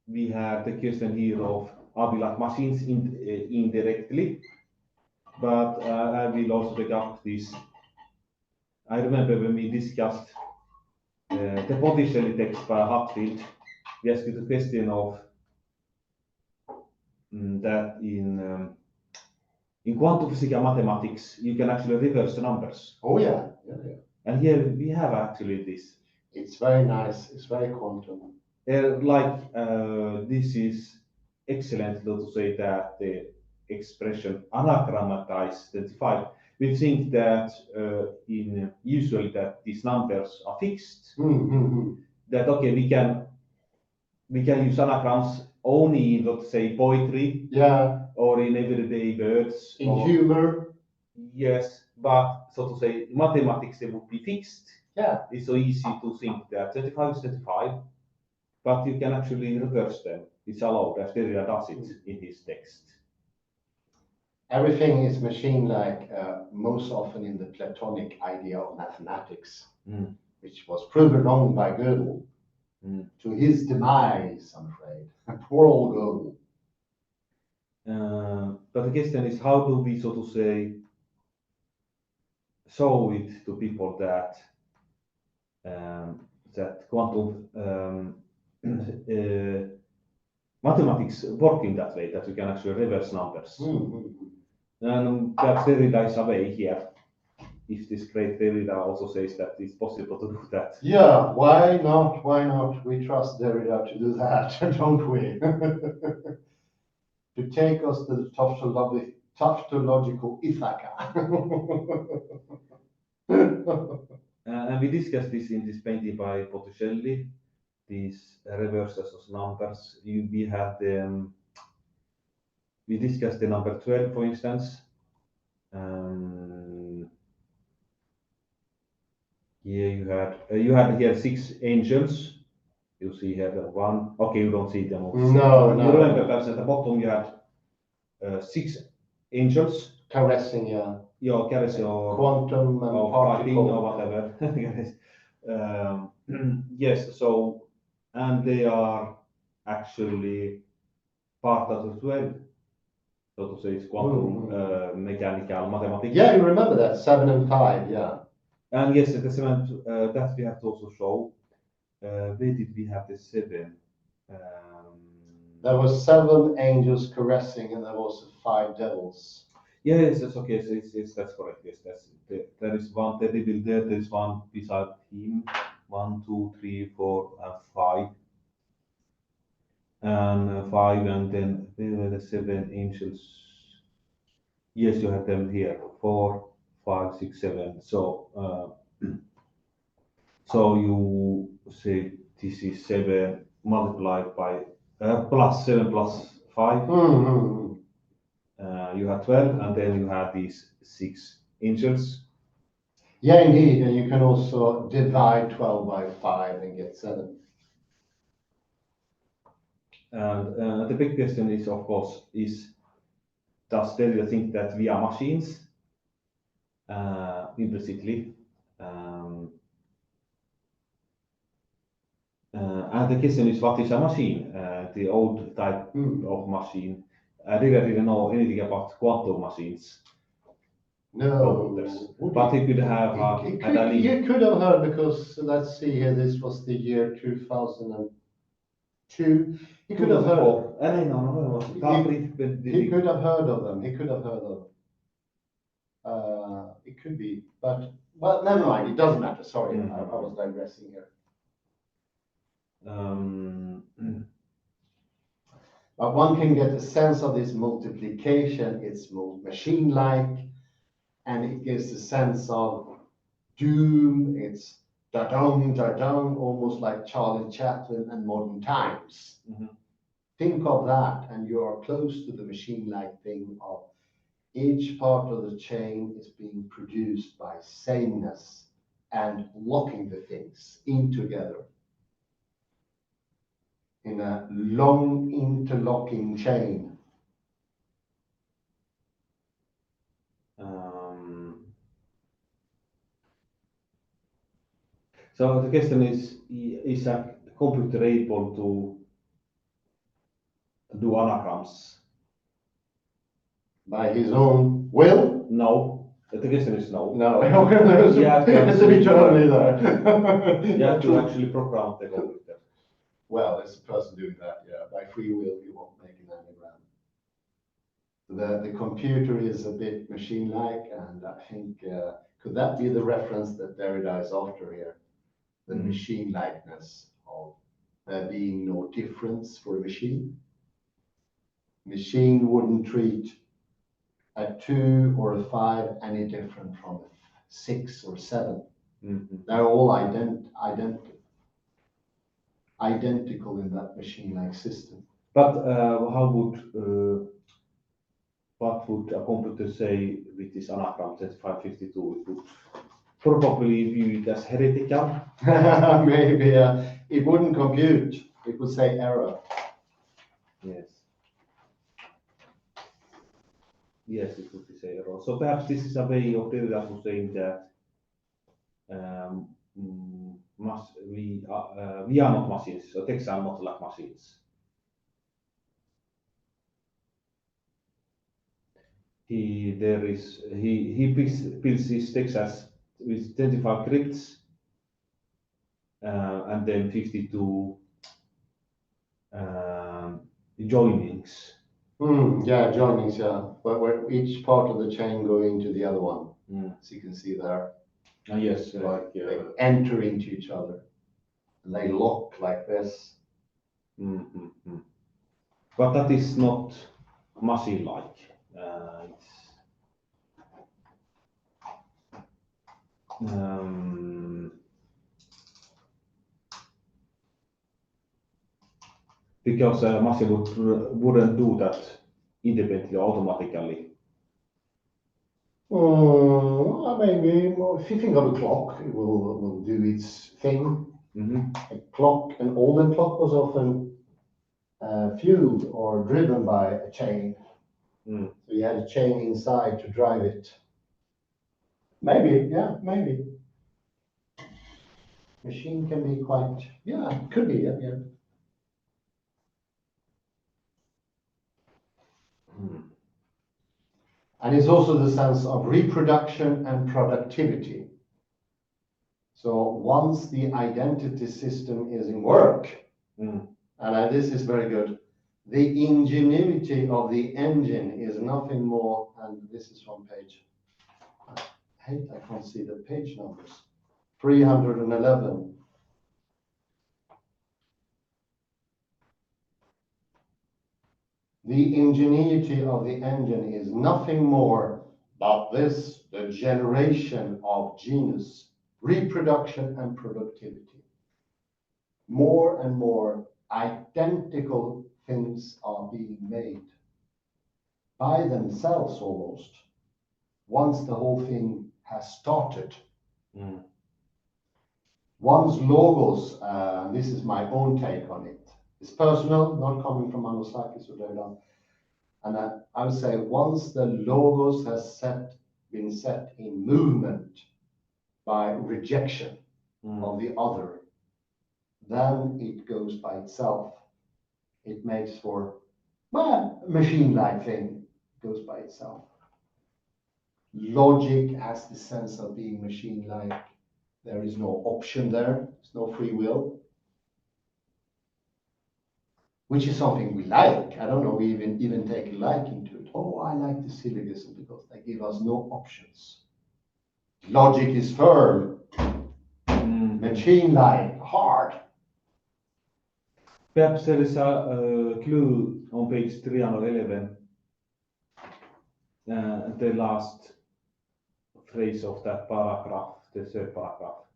we have the question here of are we like machines indirectly? But I will also pick up this. I remember when we discussed the Botticelli text by Hatfield, we asked the question of that in quantum physics and mathematics, you can actually reverse the numbers. Oh yeah. And here we have actually this. It's very nice. It's very quantum. This is excellent to say that the expression anagrammatize 25. We think that usually that these numbers are fixed. That okay, we can use anagrams only in, let's say, poetry. Yeah. Or in everyday words. In humor. Yes, but so to say, mathematics they would be fixed. Yeah. It's so easy to think that 25 is 25, but you can actually reverse them. It's allowed, as Derrida does it in his text. Everything is machine-like, most often in the Platonic idea of mathematics, which was proven wrong by Gödel, to his demise, I'm afraid. Poor old Gödel. But the question is, how do we, so to say, show it to people that that quantum mathematics work in that way, that you can actually reverse numbers. And perhaps Derrida is a way here. If this great Derrida also says that it's possible to do that. Yeah, why not? Why not? We trust Derrida to do that, don't we? To take us to the tautological Ithaca. And we discussed this in this painting by Botticelli, these reverses of numbers. We had we discussed the number 12, for instance. Here you had here 6 angels. You see here the 1. Okay, you don't see them. No. You remember perhaps at the bottom you had 6 angels. Caressing, yeah. Yeah, caressing or quantum and or fighting particle. or whatever. Yes, so and they are actually part of the 12. So to say, it's quantum mechanical mathematics. Yeah, you remember that 7 and 5, yeah. And yes, the 7 that we have to also show. Where did we have the 7? There were 7 angels caressing, and there was 5 devils. Yes, that's okay. So that's correct. Yes, there is one teddy bear there. There is one beside him. 1, 2, 3, 4, and 5. And 5, and then there were the 7 angels. Yes, you have them here. 4, 5, 6, 7. So you say this is 7 multiplied by plus 7 plus 5. You have 12, and then you have these 6 angels. Yeah, indeed. And you can also divide 12 by 5 and get 7. And the big question is, of course, does Derrida think that we are machines implicitly? And the question is, what is a machine? The old type of machine. Derrida didn't know anything about quantum machines. No, but he could have you could have heard, because let's see here, this was the year 2002. He could have heard. No. He could have heard of them. He could have heard of them. It could be, but well, never mind. It doesn't matter. Sorry, I was digressing here. But one can get a sense of this multiplication. It's machine-like, and it gives a sense of doom. It's da-dong, da-dong, almost like Charlie Chaplin and Modern Times. Think of that, and you are close to the machine-like thing of each part of the chain is being produced by sameness and locking the things in together in a long interlocking chain. So the question is a computer able to do anagrams? By his own will? No. The question is no. No. It's a bit early there. You have to actually program the computer. Well, it's a person doing that, yeah. By free will, you won't make an anagram. The computer is a bit machine-like, and I think, could that be the reference that Derrida is after here? The machine-likeness of there being no difference for a machine. Machine wouldn't treat a 2 or a 5 any different from a 6 or 7. They're all identical in that machine-like system. But what would a computer say with this anagram 3552? It would probably view it as heretical. Maybe it wouldn't compute. It would say error. Yes, it would say error. So perhaps this is a way of Derrida saying that we are not machines. So texts are not like machines. He builds his text as with 25 crypts and then 52 joinings. Yeah, joinings, yeah. Where each part of the chain going to the other one. As you can see there. Yes, they enter into each other. And they lock like this. But that is not machine-like. Because a machine wouldn't do that independently, automatically. Maybe if you think of a clock, it will do its thing. A clock, an olden clock was often fueled or driven by a chain. So you had a chain inside to drive it. Maybe, yeah, maybe. Machine can be quite, yeah, could be, yeah. And it's also the sense of reproduction and productivity. So once the identity system is in work, and this is very good, The ingenuity of the engine is nothing more, and this is from page, I hate I can't see the page numbers, 311. The ingenuity of the engine is nothing more but this, the generation of genus, reproduction and productivity. More and more identical things are being made by themselves almost, once the whole thing has started. One's logos, this is my own take on it. It's personal, not coming from Anosakis or Derrida. And I would say once the logos has been set in movement by rejection of the other, then it goes by itself. It makes for, well, a machine-like thing, it goes by itself. Logic has the sense of being machine-like. There is no option there, there's no free will. Which is something we like. I don't know, we even take a liking to it. Oh, I like the syllogism because they give us no options. Logic is firm, machine-like, hard. Perhaps there is a clue on page 311, the last phrase of that paragraph, the third paragraph,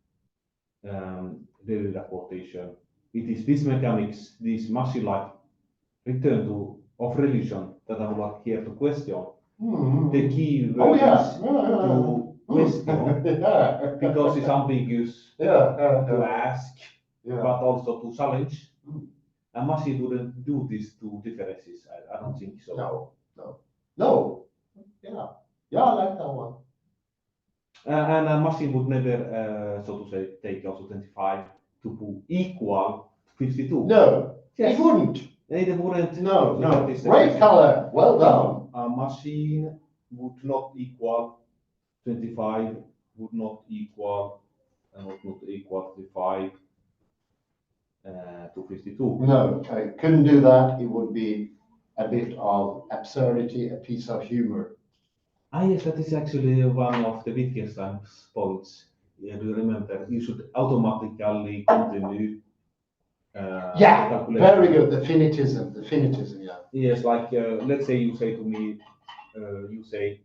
the quotation. It is this mechanics, this machine-like return of religion that I would like here to question. The key word is to question, because it's ambiguous to ask, but also to challenge. A machine wouldn't do these two differences. I don't think so. No. Yeah, I like that one. And a machine would never, so to say, take also 25 to be equal to 52. No, yes. It wouldn't. It wouldn't. No. Great color. Well done. A machine would not equal 25, would not equal, not equal 35 to 52. No, I couldn't do that. It would be a bit of absurdity, a piece of humor. Yes, that is actually one of the Wittgenstein's points. Do you remember? You should automatically continue. Very good. The finitism, yeah. Yes, like let's say you say to me, you say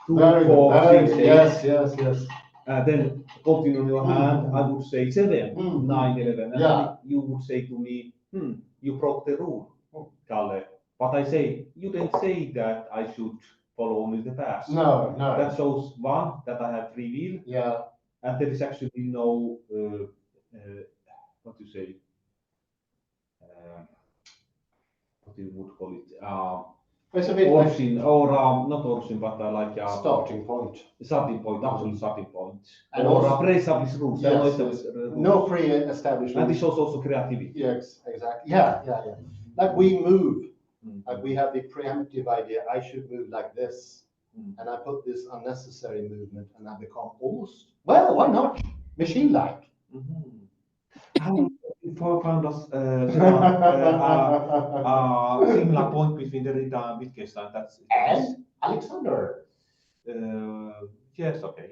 2, very 4, good. 6, 8. Yes. Then continue on your hand, I would say 7, 9, 11. And then you would say to me, you broke the rule, Kalle. But I say, you didn't say that I should follow only the past. No. That shows one, that I have free will. Yeah. And there is actually no, what to say, what you would call it, it's a bit origin, or not origin, but like a starting point. Absolute starting point. And or also, a pre-established rules. Yes. No pre-established And rules. it shows also creativity. Yes, exactly. Yeah. Like we move. Like we have the preemptive idea, I should move like this. And I put this unnecessary movement and I become almost, well, why not? Machine-like. For found us similar point between Derrida and Wittgenstein. That's and Alexander. Yes. Okay.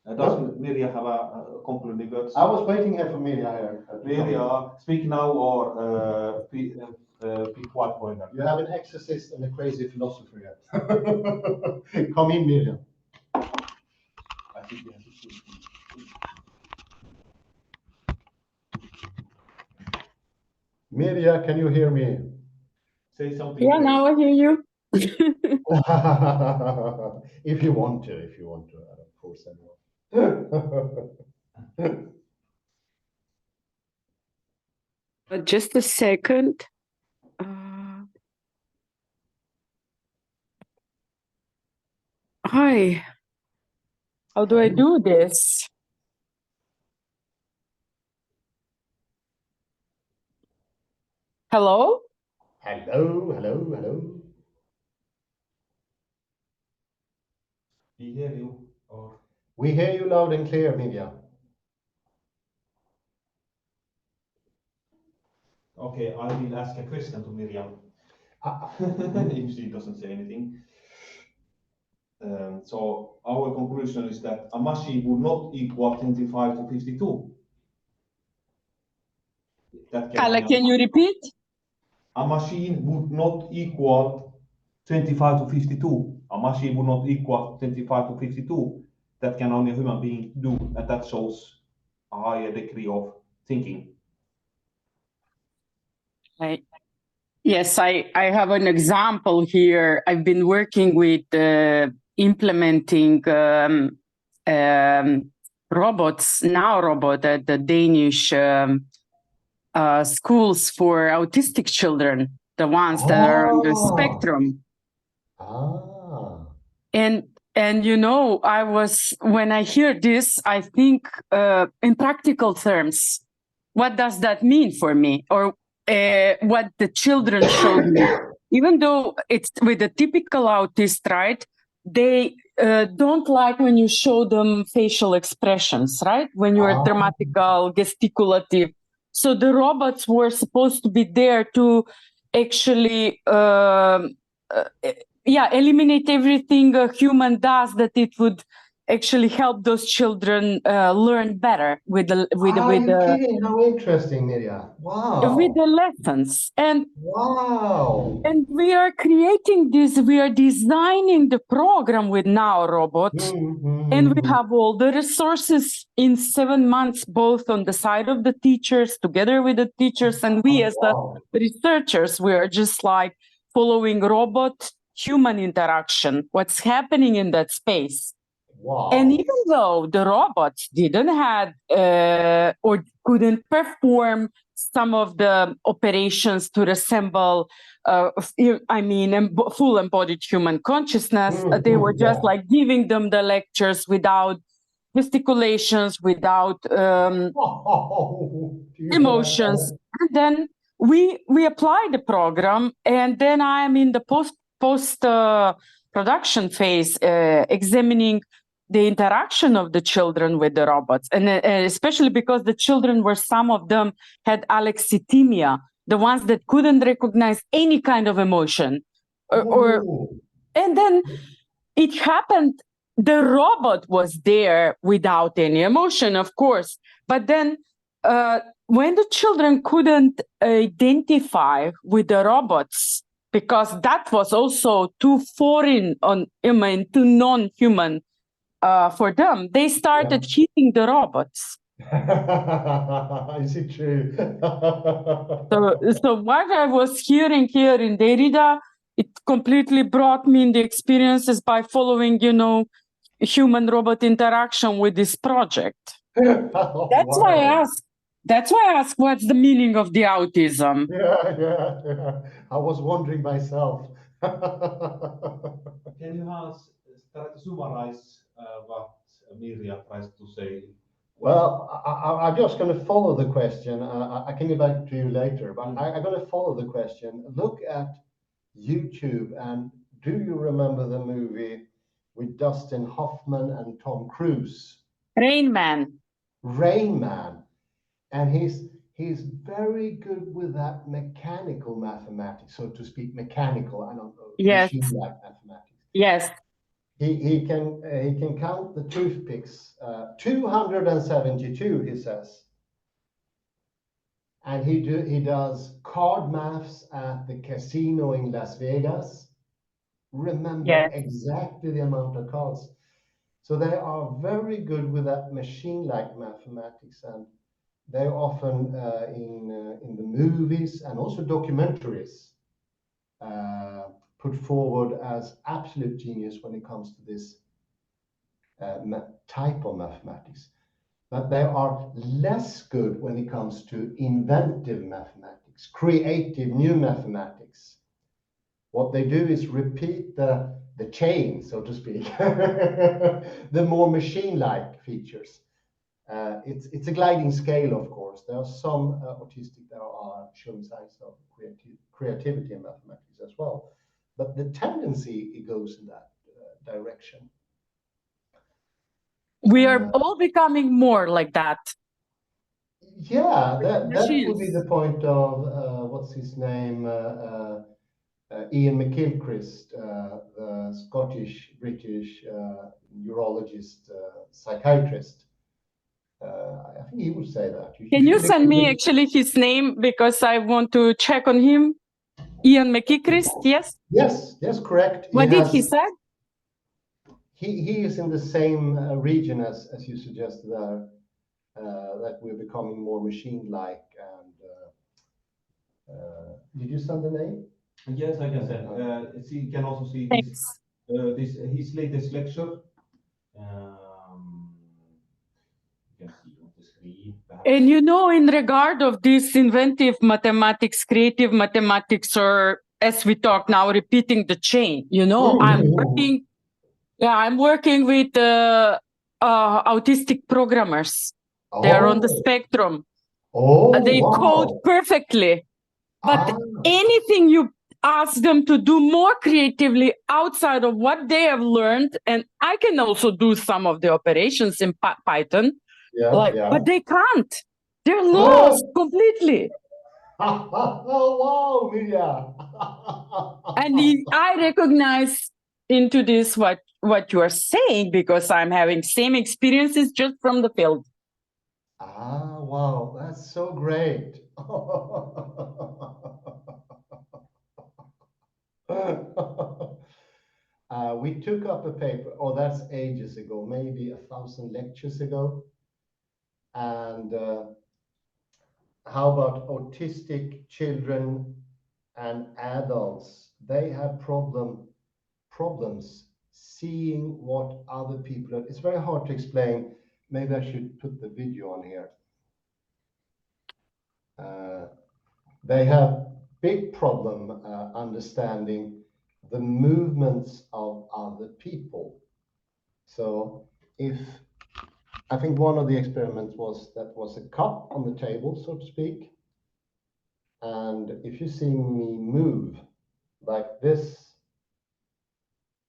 Does Mirja have a concluding words? I was waiting here for Mirja. Mirja, speak now or be quiet for now. You have an exorcist and a crazy philosopher yet. Come in, Mirja. I think we have to speak. Mirja, can you hear me? Say something. Yeah, now I hear you. If you want to, I don't force anyone. Just a second. Hi. How do I do this? Hello? Hello. We hear you. Or We hear you loud and clear, Mirja. Okay, I will ask a question to Miriam. If she doesn't say anything. So our conclusion is that a machine would not equal 25 to 52. Kalle, can you repeat? A machine would not equal 25 to 52. A machine would not equal 25 to 52. That can only a human being do, and that shows a higher degree of thinking. Yes, I have an example here. I've been working with implementing robots, now robot at the Danish schools for autistic children, the ones that are on the spectrum. And you know, when I hear this, I think in practical terms, what does that mean for me? Or what the children showed me, even though it's with a typical autist, right? They don't like when you show them facial expressions, right? When you are dramatical, gesticulative. So the robots were supposed to be there to actually, eliminate everything a human does, that it would actually help those children learn better with the kidding? How interesting, Mirja. Wow. with the lessons. And wow. And we are creating this, we are designing the program with Now Robot. And we have all the resources in 7 months, both on the side of the teachers, together with the teachers, and we as the researchers, we are just like following robot-human interaction, what's happening in that space. Wow. And even though the robots didn't have or couldn't perform some of the operations to resemble, full embodied human consciousness, they were just like giving them the lectures without gesticulations, without emotions. And then we apply the program, and then I am in the post production phase, examining the interaction of the children with the robots, and especially because the children some of them had alexithymia, the ones that couldn't recognize any kind of emotion, and then it happened. The robot was there without any emotion, of course, but then when the children couldn't identify with the robots, because that was also too foreign to non-human for them, they started hitting the robots. Is it true? So what I was hearing here in Derrida, it completely brought me in the experiences by following, human-robot interaction with this project. That's why I ask, what's the meaning of the autism? Yeah. I was wondering myself. Can you try to summarize what Mirja tries to say? Well, I'm just going to follow the question. I can get back to you later, but I'm going to follow the question. Look at YouTube, and do you remember the movie with Dustin Hoffman and Tom Cruise? Rain Man. And he's very good with that mechanical mathematics, so to speak, mechanical, I don't know, machine-like mathematics. Yes. He can count the toothpicks, 272, he says. And he does card maths at the casino in Las Vegas. Remember exactly the amount of cards. So they are very good with that machine-like mathematics, and they're often in the movies and also documentaries put forward as absolute genius when it comes to this type of mathematics. But they are less good when it comes to inventive mathematics, creative new mathematics. What they do is repeat the chain, so to speak, the more machine-like features. It's a gliding scale, of course. There are some autistic that are showing signs of creativity in mathematics as well. But the tendency, it goes in that direction. We are all becoming more like that. Yeah, that would be machines. the point of what's his name, Ian McGilchrist, the Scottish British neurologist, psychiatrist. I think he would say that. Can you send me actually his name because I want to check on him? Ian McGilchrist, yes. Yes, correct. What did he say? He is in the same region as you suggested there, that we're becoming more machine-like. And did you send the name? Yes, I can send. You can also see his latest lecture. You can see on the screen. And you know, in regard of this inventive mathematics, creative mathematics, or as we talk now, repeating the chain, you know, I'm working with autistic programmers. They are on the spectrum. They code perfectly, but anything you ask them to do more creatively outside of what they have learned, and I can also do some of the operations in Python, but they can't. They're lost completely. Wow, Mirja. And I recognize into this what you are saying, because I'm having same experiences just from the field. Wow, that's so great. We took up a paper, that's ages ago, maybe 1,000 lectures ago. And how about autistic children and adults? They have problems seeing what other people are. It's very hard to explain. Maybe I should put the video on here. They have big problem understanding the movements of other people. So I think one of the experiments was a cup on the table, so to speak. And if you see me move like this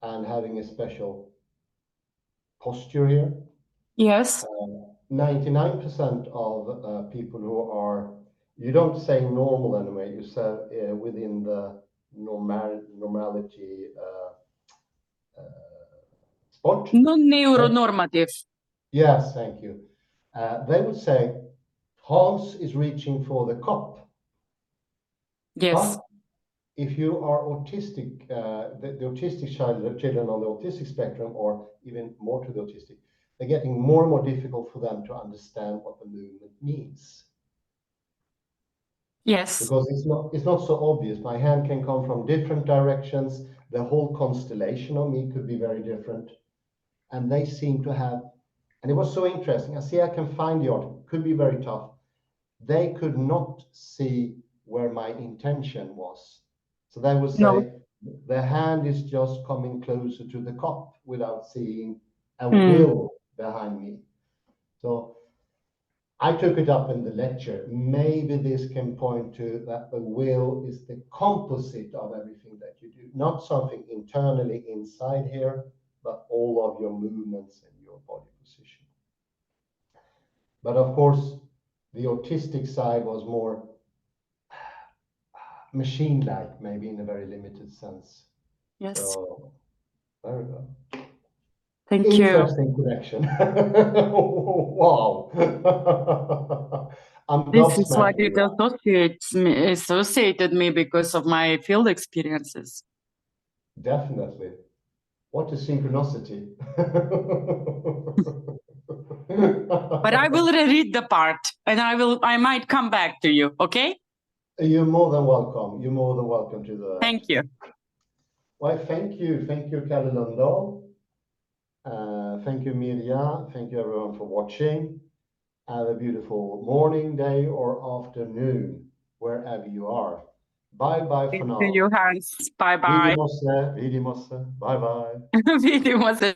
and having a special posture here, yes, 99% of people who are, you don't say normal anyway, you say within the normality spot. Non-neuronormative. Yes, thank you. They would say Hans is reaching for the cup. Yes. But if you are autistic, the autistic children on the autistic spectrum, or even more to the autistic, they're getting more and more difficult for them to understand what the movement means. Yes. Because it's not so obvious. My hand can come from different directions. The whole constellation of me could be very different. And they seem to have, and it was so interesting. I can find the article, could be very tough. They could not see where my intention was. So they would say, the hand is just coming closer to the cup without seeing a will behind me. So I took it up in the lecture. Maybe this can point to that the will is the composite of everything that you do, not something internally inside here, but all of your movements and your body position. But of course, the autistic side was more machine-like, maybe in a very limited sense. Yes. So, very good. Thank Interesting connection. Wow. I'm this is why it gobsmacked. associated me because of my field experiences. Definitely. What a synchronicity. But I will reread the part, and I might come back to you, okay? You're more than welcome. You're more than welcome to that. Thank you. Well, thank you. Thank you, Kalle Lundahl. Thank you, Mirja. Thank you, everyone, for watching. Have a beautiful morning, day, or afternoon, wherever you are. Bye-bye for now. Thank you, Hans. Bye-bye. Vidimosse. Bye-bye. Vidimosse.